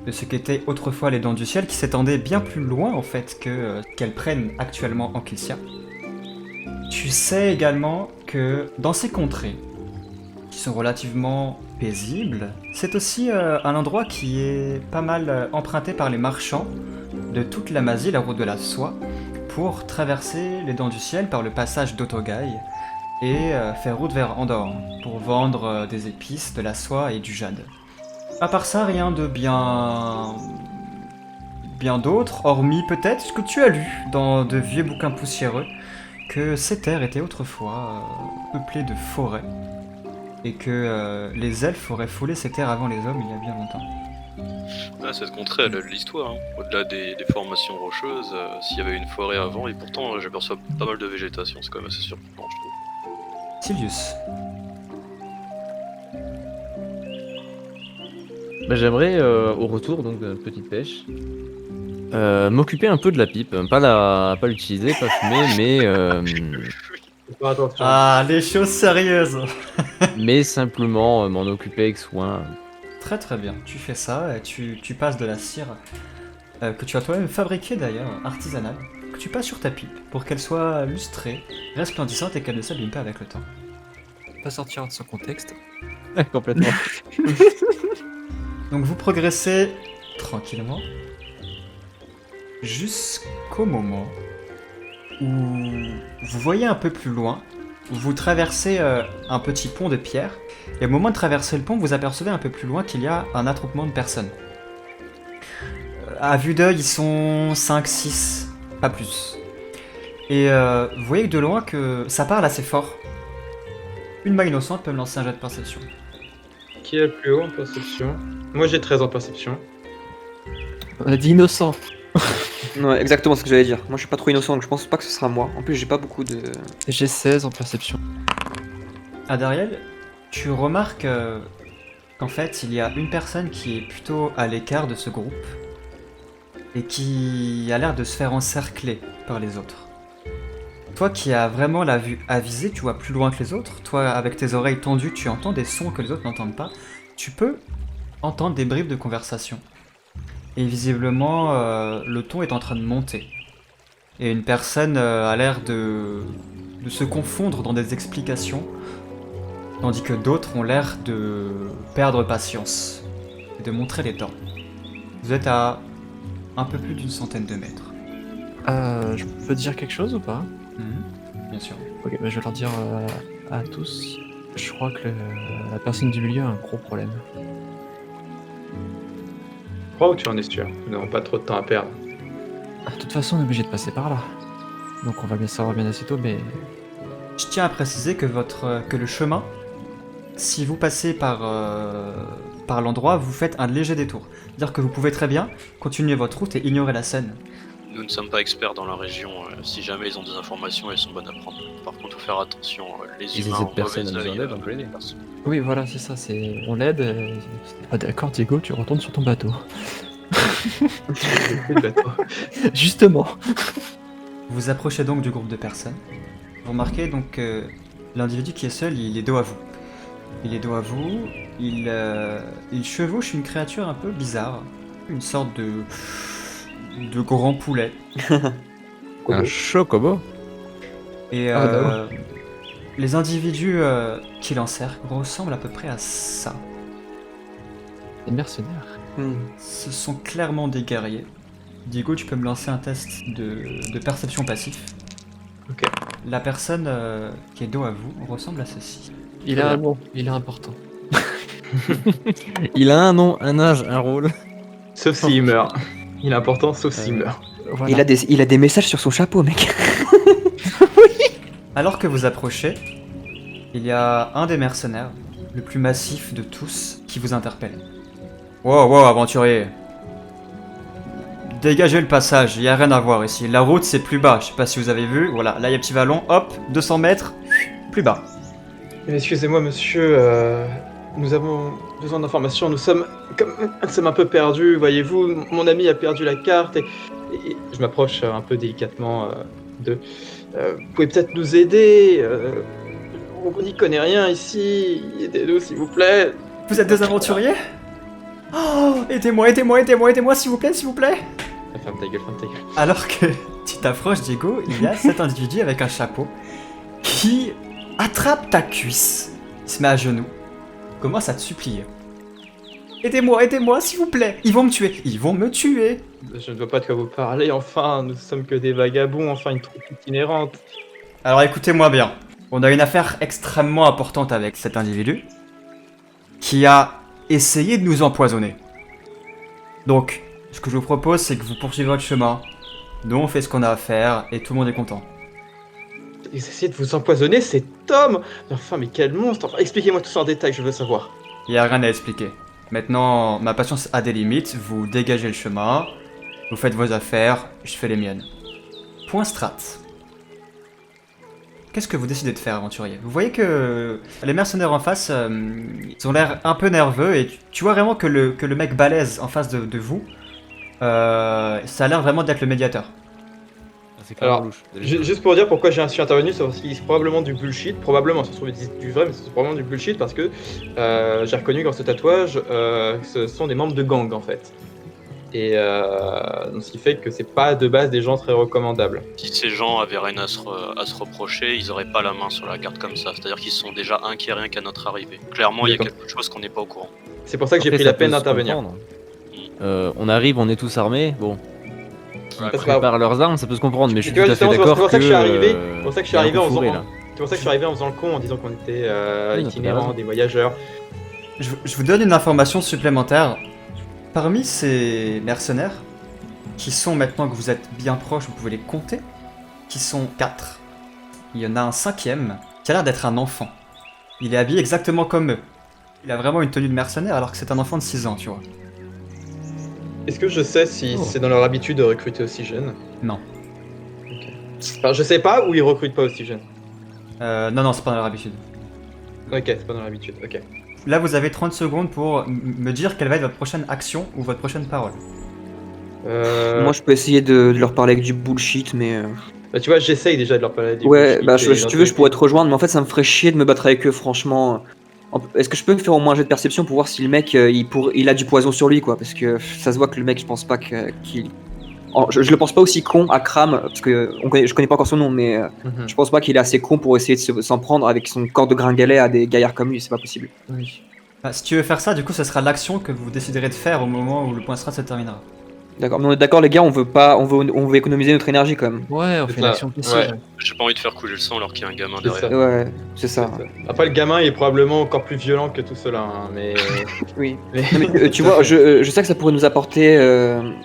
Speaker 1: de ce qu'étaient autrefois les Dents du Ciel, qui s'étendaient bien plus loin en fait que qu'elles prennent actuellement en Kilcia. Tu sais également que dans ces contrées, qui sont relativement paisibles, c'est aussi un endroit qui est pas mal emprunté par les marchands de toute l'Amazie, la route de la soie, pour traverser les Dents du Ciel par le passage d'Otogai et faire route vers Andorre pour vendre des épices, de la soie et du jade. À part ça, rien de bien d'autre, hormis peut-être ce que tu as lu dans de vieux bouquins poussiéreux, que ces terres étaient autrefois peuplées de forêts, et que les elfes auraient foulé ces terres avant les hommes il y a bien longtemps.
Speaker 5: Ah, cette contrée, elle a de l'histoire. Hein. Au-delà des formations rocheuses, s'il y avait une forêt avant, et pourtant j'aperçois pas mal de végétation, c'est quand même assez surprenant, je trouve.
Speaker 1: Silius,
Speaker 6: Bah, j'aimerais, au retour donc de notre petite pêche, m'occuper un peu de la pipe. Pas l'utiliser, pas fumer,
Speaker 2: Fais attention.
Speaker 1: ah, les choses sérieuses.
Speaker 6: mais simplement m'en occuper avec soin.
Speaker 1: Très très bien, tu fais ça, et tu passes de la cire que tu as toi-même fabriquée d'ailleurs, artisanale, que tu passes sur ta pipe pour qu'elle soit lustrée, resplendissante et qu'elle ne s'abîme pas avec le temps.
Speaker 3: Pas sortir de ce contexte.
Speaker 6: Complètement.
Speaker 1: Donc vous progressez tranquillement jusqu'au moment où vous voyez un peu plus loin, vous traversez un petit pont de pierre, et au moment de traverser le pont, vous apercevez un peu plus loin qu'il y a un attroupement de personnes. À vue d'œil, ils sont 5, 6, pas plus. Et vous voyez de loin que ça parle assez fort. Une main innocente peut me lancer un jet de perception.
Speaker 2: Qui est le plus haut en perception? Moi j'ai 13 en perception.
Speaker 3: On a dit innocent.
Speaker 4: Ouais, exactement ce que j'allais dire. Moi, je suis pas trop innocent, donc je pense pas que ce sera moi. En plus, j'ai pas beaucoup de.
Speaker 3: J'ai 16 en perception.
Speaker 1: Adariel, tu remarques qu'en fait, il y a une personne qui est plutôt à l'écart de ce groupe et qui a l'air de se faire encercler par les autres. Toi qui as vraiment la vue avisée, tu vois plus loin que les autres. Toi, avec tes oreilles tendues, tu entends des sons que les autres n'entendent pas. Tu peux entendre des bribes de conversation. Et visiblement, le ton est en train de monter. Et une personne a l'air de se confondre dans des explications, tandis que d'autres ont l'air de perdre patience et de montrer les dents. Vous êtes à un peu plus d'une centaine de mètres.
Speaker 3: Je peux dire quelque chose ou pas?
Speaker 1: Bien sûr.
Speaker 3: Ok, bah, je vais leur dire à tous. Je crois que la personne du milieu a un gros problème.
Speaker 2: Crois ou tu en es sûr? Nous n'avons pas trop de temps à perdre.
Speaker 3: De toute façon, on est obligé de passer par là. Donc on va bien savoir bien assez tôt, mais
Speaker 1: Je tiens à préciser que le chemin, si vous passez par l'endroit, vous faites un léger détour. C'est-à-dire que vous pouvez très bien continuer votre route et ignorer la scène.
Speaker 5: Nous ne sommes pas experts dans la région, si jamais ils ont des informations, elles sont bonnes à prendre. Par contre, il faut faire attention, les
Speaker 6: Ils
Speaker 5: humains
Speaker 6: essaient de
Speaker 5: ont
Speaker 6: personne
Speaker 5: mauvais
Speaker 6: à nous
Speaker 5: œil,
Speaker 6: en aide, on peut l'aider.
Speaker 3: oui, voilà, c'est ça. C'est on l'aide. Ah, d'accord, Diego, tu retournes sur ton bateau.
Speaker 2: J'ai plus de bateau.
Speaker 3: Justement.
Speaker 1: Vous approchez donc du groupe de personnes. Vous remarquez donc que l'individu qui est seul, il est dos à vous. Il est dos à vous, il chevauche une créature un peu bizarre. Une sorte de grand poulet.
Speaker 6: Un chocobo.
Speaker 1: Et
Speaker 3: Ah, d'accord.
Speaker 1: les individus qui l'encerclent ressemblent à peu près à ça.
Speaker 3: Des mercenaires.
Speaker 1: Ce sont clairement des guerriers. Diego, tu peux me lancer un test de perception passif.
Speaker 2: Ok.
Speaker 1: La personne qui est dos à vous ressemble à ceci.
Speaker 3: Il a un nom, il est important.
Speaker 6: Il a un nom, un âge, un rôle.
Speaker 2: Sauf s'il meurt. Il est important, sauf s'il meurt.
Speaker 3: Voilà.
Speaker 4: Il a des messages sur son chapeau, mec.
Speaker 1: Alors que vous approchez, il y a un des mercenaires, le plus massif de tous, qui vous interpelle. Wow, aventurier. Dégagez le passage, il n'y a rien à voir ici. La route c'est plus bas, je sais pas si vous avez vu. Voilà, là il y a un petit vallon, hop, 200 mètres, plus bas.
Speaker 2: Excusez-moi, monsieur, nous avons besoin d'informations. Nous sommes un peu perdus, voyez-vous. Mon ami a perdu la carte et je m'approche un peu délicatement de. Vous pouvez peut-être nous aider. On n'y connaît rien ici. Aidez-nous, s'il vous plaît.
Speaker 1: Vous êtes des aventuriers? Oh, aidez-moi, s'il vous plaît.
Speaker 2: Ferme ta gueule.
Speaker 1: Alors que tu t'approches, Diego, il y a cet individu avec un chapeau qui attrape ta cuisse. Il se met à genoux, commence à te supplier. Aidez-moi, s'il vous plaît. Ils vont me tuer.
Speaker 2: Je ne vois pas de quoi vous parlez. Enfin, nous sommes que des vagabonds. Enfin, une troupe itinérante.
Speaker 1: Alors écoutez-moi bien. On a une affaire extrêmement importante avec cet individu qui a essayé de nous empoisonner. Donc, ce que je vous propose, c'est que vous poursuivez votre chemin. Nous, on fait ce qu'on a à faire et tout le monde est content.
Speaker 2: Ils essaient de vous empoisonner, cet homme. Enfin, mais quel monstre. Enfin, expliquez-moi tout ça en détail, je veux savoir.
Speaker 1: Il n'y a rien à expliquer. Maintenant, ma patience a des limites. Vous dégagez le chemin, vous faites vos affaires, je fais les miennes. Point strat. Qu'est-ce que vous décidez de faire, aventurier? Vous voyez que les mercenaires en face, ils ont l'air un peu nerveux et tu vois vraiment que le mec balèze en face de vous, ça a l'air vraiment d'être le médiateur.
Speaker 6: C'est clairement
Speaker 2: Alors,
Speaker 6: louche.
Speaker 2: juste pour dire pourquoi j'ai suis intervenu, c'est parce qu'ils disent probablement du bullshit. Probablement, ça se trouve, ils disent du vrai, mais c'est probablement du bullshit parce que j'ai reconnu dans ce tatouage, ce sont des membres de gang en fait. Et donc, ce qui fait que c'est pas de base des gens très recommandables.
Speaker 5: Si ces gens avaient rien à se reprocher, ils auraient pas la main sur la carte comme ça. C'est-à-dire qu'ils sont déjà inquiets rien qu'à notre arrivée. Clairement, il y a
Speaker 2: D'accord.
Speaker 5: quelque chose qu'on n'est pas au courant.
Speaker 2: C'est pour ça que j'ai
Speaker 6: Après,
Speaker 2: pris
Speaker 6: ça
Speaker 2: la peine
Speaker 6: peut se
Speaker 2: d'intervenir.
Speaker 6: comprendre. On arrive, on est tous armés. Bon, qui
Speaker 2: Ouais,
Speaker 6: préparent leurs armes, ça peut se comprendre, mais je suis
Speaker 2: Tu vois,
Speaker 6: tout à fait
Speaker 2: justement,
Speaker 6: d'accord
Speaker 2: c'est pour ça que je suis arrivé.
Speaker 6: euh,
Speaker 2: C'est pour ça que je suis
Speaker 6: il y a un
Speaker 2: arrivé
Speaker 6: coup
Speaker 2: en
Speaker 6: fourré,
Speaker 2: faisant.
Speaker 6: là.
Speaker 2: C'est pour ça que je suis arrivé en faisant le con, en disant qu'on était
Speaker 6: Oui, non, t'as
Speaker 2: itinérants,
Speaker 6: raison.
Speaker 2: des voyageurs.
Speaker 1: Je vous donne une information supplémentaire. Parmi ces mercenaires, qui sont maintenant que vous êtes bien proches, vous pouvez les compter, qui sont 4. Il y en a un 5e qui a l'air d'être un enfant. Il est habillé exactement comme eux. Il a vraiment une tenue de mercenaire alors que c'est un enfant de 6 ans, tu vois.
Speaker 2: Est-ce que je sais si
Speaker 3: Oh.
Speaker 2: c'est dans leur habitude de recruter aussi jeunes?
Speaker 1: Non.
Speaker 2: Enfin, je sais pas ou ils recrutent pas aussi jeunes.
Speaker 1: Non, c'est pas dans leur habitude.
Speaker 2: Ok, c'est pas dans leur habitude, ok.
Speaker 1: Là, vous avez 30 secondes pour me dire quelle va être votre prochaine action ou votre prochaine parole.
Speaker 4: Moi, je peux essayer de leur parler avec du bullshit, mais.
Speaker 2: Bah, tu vois, j'essaye déjà de leur parler du
Speaker 4: Ouais,
Speaker 2: bullshit
Speaker 4: bah,
Speaker 2: et
Speaker 4: si tu veux, je pourrais te rejoindre, mais en fait, ça me ferait chier de me battre avec eux, franchement. Est-ce que je peux me faire au moins un jet de perception pour voir si le mec, il a du poison sur lui, quoi? Parce que ça se voit que le mec, je pense pas qu'il. Je le pense pas aussi con à Kram, parce que je connais pas encore son nom, mais
Speaker 2: Mhm.
Speaker 4: je pense pas qu'il est assez con pour essayer de s'en prendre avec son corps de gringalet à des gaillards comme lui, c'est pas possible.
Speaker 3: Oui.
Speaker 1: Bah, si tu veux faire ça, du coup, ce sera l'action que vous déciderez de faire au moment où le point strat se terminera.
Speaker 4: D'accord, mais on est d'accord, les gars, on veut économiser notre énergie quand même.
Speaker 3: Ouais, on
Speaker 2: C'est
Speaker 3: fait une
Speaker 2: ça,
Speaker 3: action précise.
Speaker 2: ouais.
Speaker 5: J'ai pas envie de faire couler le sang alors qu'il y a un gamin
Speaker 2: C'est
Speaker 5: derrière.
Speaker 2: ça.
Speaker 4: Ouais, c'est ça.
Speaker 2: Après, le gamin il est probablement encore plus violent que tout cela, hein, mais.
Speaker 4: Oui.
Speaker 2: mais-
Speaker 4: Non, mais, tu vois, je sais que ça pourrait nous apporter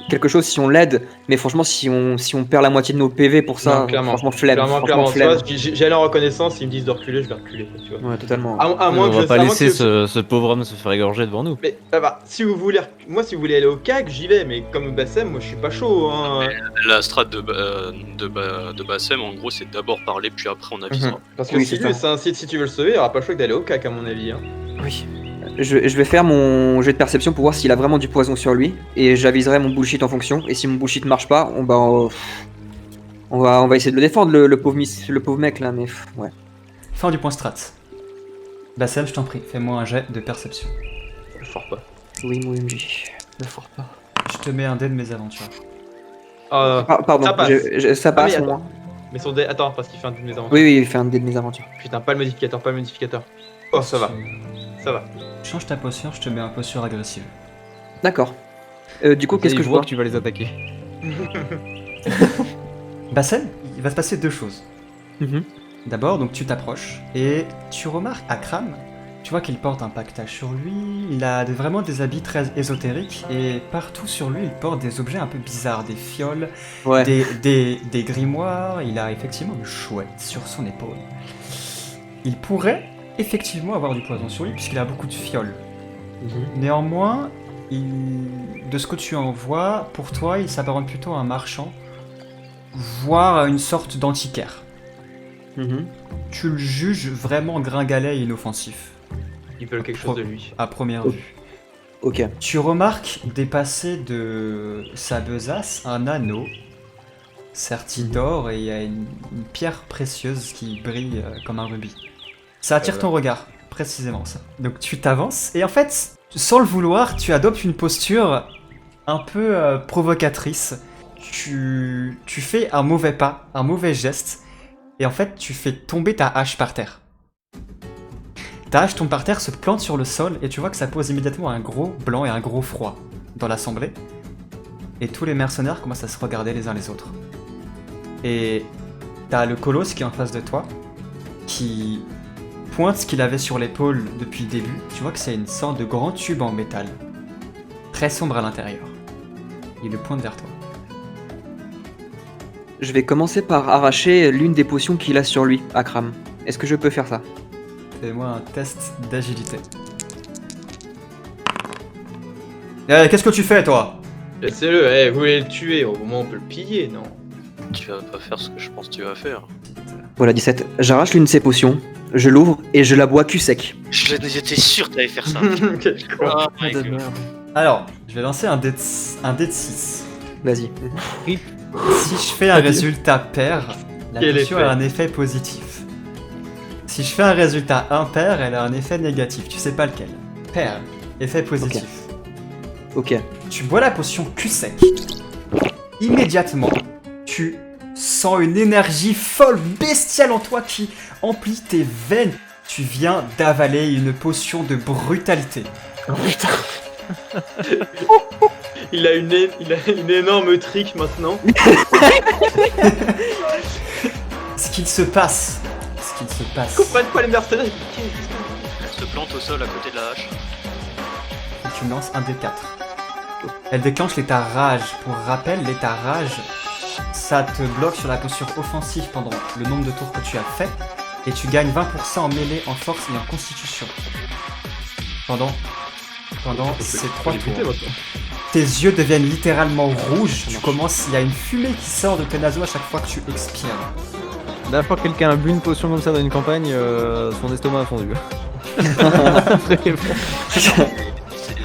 Speaker 4: quelque chose si on l'aide, mais franchement, si on perd la moitié de nos PV pour ça,
Speaker 2: Non, clairement.
Speaker 4: franchement, flemme.
Speaker 2: Clairement,
Speaker 4: franchement,
Speaker 2: tu
Speaker 4: flemme.
Speaker 2: vois, j'ai la reconnaissance, s'ils me disent de reculer, je vais reculer, tu vois.
Speaker 4: Ouais, totalement.
Speaker 2: À moins
Speaker 6: on
Speaker 2: que
Speaker 6: va
Speaker 2: je
Speaker 6: pas
Speaker 2: à moins
Speaker 6: laisser
Speaker 2: que-
Speaker 6: ce pauvre homme se faire égorger devant nous.
Speaker 2: Mais si vous voulez, moi si vous voulez aller au CAC, j'y vais, mais comme Bassem, moi je suis pas chaud. Hein.
Speaker 5: La strat de Bassem, en gros, c'est d'abord parler, puis après on avisera.
Speaker 2: Parce que
Speaker 4: Oui,
Speaker 2: si
Speaker 4: c'est
Speaker 2: lui,
Speaker 4: ça.
Speaker 2: si tu veux le sauver, il aura pas le choix que d'aller au CAC à mon avis. Hein.
Speaker 3: Oui.
Speaker 4: Je vais faire mon jet de perception pour voir s'il a vraiment du poison sur lui, et j'aviserai mon bullshit en fonction. Et si mon bullshit marche pas, on va essayer de le défendre, le pauvre mec là, mais ouais.
Speaker 1: Fin du point strat. Bassem, je t'en prie, fais-moi un jet de perception.
Speaker 2: Je sors pas.
Speaker 4: Oui, mon MJ.
Speaker 3: Ne fort pas.
Speaker 1: Je te mets un dé de mes aventures.
Speaker 4: Pardon,
Speaker 2: Ça passe.
Speaker 4: ça passe
Speaker 2: mais
Speaker 4: au
Speaker 2: attends.
Speaker 4: moins.
Speaker 2: Mais son dé. Attends, parce qu'il fait un dé de mes aventures.
Speaker 4: Oui, il fait un dé de mes aventures.
Speaker 2: Putain, pas le modificateur, pas le modificateur. Oh, ça va. Ça va.
Speaker 1: Change ta posture, je te mets un posture agressive.
Speaker 4: D'accord. Du coup,
Speaker 6: Comme ça,
Speaker 4: qu'est-ce
Speaker 6: ils
Speaker 4: que je
Speaker 6: voient
Speaker 4: vois?
Speaker 6: que tu vas les attaquer.
Speaker 1: Bassem, il va se passer deux choses.
Speaker 3: Mhm.
Speaker 1: D'abord, donc tu t'approches et tu remarques Akram. Tu vois qu'il porte un pactage sur lui, il a vraiment des habits très ésotériques et partout sur lui il porte des objets un peu bizarres, des fioles,
Speaker 4: Ouais.
Speaker 1: des grimoires, il a effectivement une chouette sur son épaule. Il pourrait effectivement avoir du poison sur lui puisqu'il a beaucoup de fioles. Néanmoins, de ce que tu en vois, pour toi il s'apparente plutôt à un marchand, voire à une sorte d'antiquaire.
Speaker 4: Mhm.
Speaker 1: Tu le juges vraiment gringalet et inoffensif,
Speaker 2: Ils veulent quelque chose de lui.
Speaker 1: à première
Speaker 4: Oh.
Speaker 1: vue.
Speaker 4: Ok.
Speaker 1: Tu remarques dépasser de sa besace un anneau serti d'or et il y a une pierre précieuse qui brille comme un rubis. Ça attire ton regard, précisément ça. Donc tu t'avances et en fait, sans le vouloir, tu adoptes une posture un peu provocatrice. Tu fais un mauvais pas, un mauvais geste et en fait tu fais tomber ta hache par terre. Ta hache tombe par terre, se plante sur le sol et tu vois que ça pose immédiatement un gros blanc et un gros froid dans l'assemblée. Et tous les mercenaires commencent à se regarder les uns les autres. Et t'as le colosse qui est en face de toi, qui pointe ce qu'il avait sur l'épaule depuis le début. Tu vois que c'est une sorte de grand tube en métal, très sombre à l'intérieur. Il le pointe vers toi.
Speaker 4: Je vais commencer par arracher l'une des potions qu'il a sur lui, Akram. Est-ce que je peux faire ça?
Speaker 1: Fais-moi un test d'agilité. Qu'est-ce que tu fais toi?
Speaker 2: Laissez-le, vous voulez le tuer, au moins on peut le piller, non?
Speaker 5: Tu vas pas faire ce que je pense que tu vas faire.
Speaker 4: Voilà, 17. J'arrache l'une de ses potions, je l'ouvre et je la bois cul sec.
Speaker 5: J'étais sûr que t'allais faire ça.
Speaker 2: Quel con.
Speaker 5: Oh my
Speaker 3: De
Speaker 5: God.
Speaker 3: merde.
Speaker 1: Alors, je vais lancer un dé de 6.
Speaker 4: Vas-y.
Speaker 1: Si je fais un résultat pair, la
Speaker 2: Quel
Speaker 1: potion
Speaker 2: effet?
Speaker 1: a un effet positif. Si je fais un résultat impair, elle a un effet négatif. Tu sais pas lequel. Pair, effet positif.
Speaker 4: Ok.
Speaker 1: Tu bois la potion cul sec. Immédiatement, tu sens une énergie folle, bestiale en toi qui emplit tes veines. Tu viens d'avaler une potion de brutalité.
Speaker 3: Oh putain.
Speaker 2: Il a une énorme trick maintenant.
Speaker 1: Ce qu'il se passe.
Speaker 2: Comprennent pas les mercenaires.
Speaker 5: Elle se plante au sol à côté de la hache.
Speaker 1: Et tu me lances un D4. Elle déclenche l'état rage. Pour rappel, l'état rage, ça te bloque sur la posture offensive pendant le nombre de tours que tu as fait. Et tu gagnes 20% en mêlée, en force et en constitution. Pendant ces 3 tours. Tes yeux deviennent littéralement rouges. Tu commences, il y a une fumée qui sort de tes naseaux à chaque fois que tu expires.
Speaker 6: La dernière fois que quelqu'un a bu une potion comme ça dans une campagne, son estomac a fondu.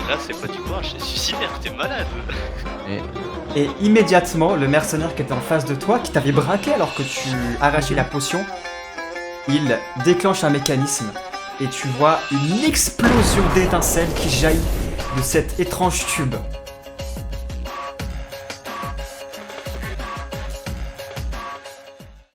Speaker 5: Là, c'est pas du courage, c'est suicidaire, t'es malade.
Speaker 1: Et immédiatement, le mercenaire qui était en face de toi, qui t'avait braqué alors que tu arrachais la potion, il déclenche un mécanisme et tu vois une explosion d'étincelles qui jaillit de cet étrange tube.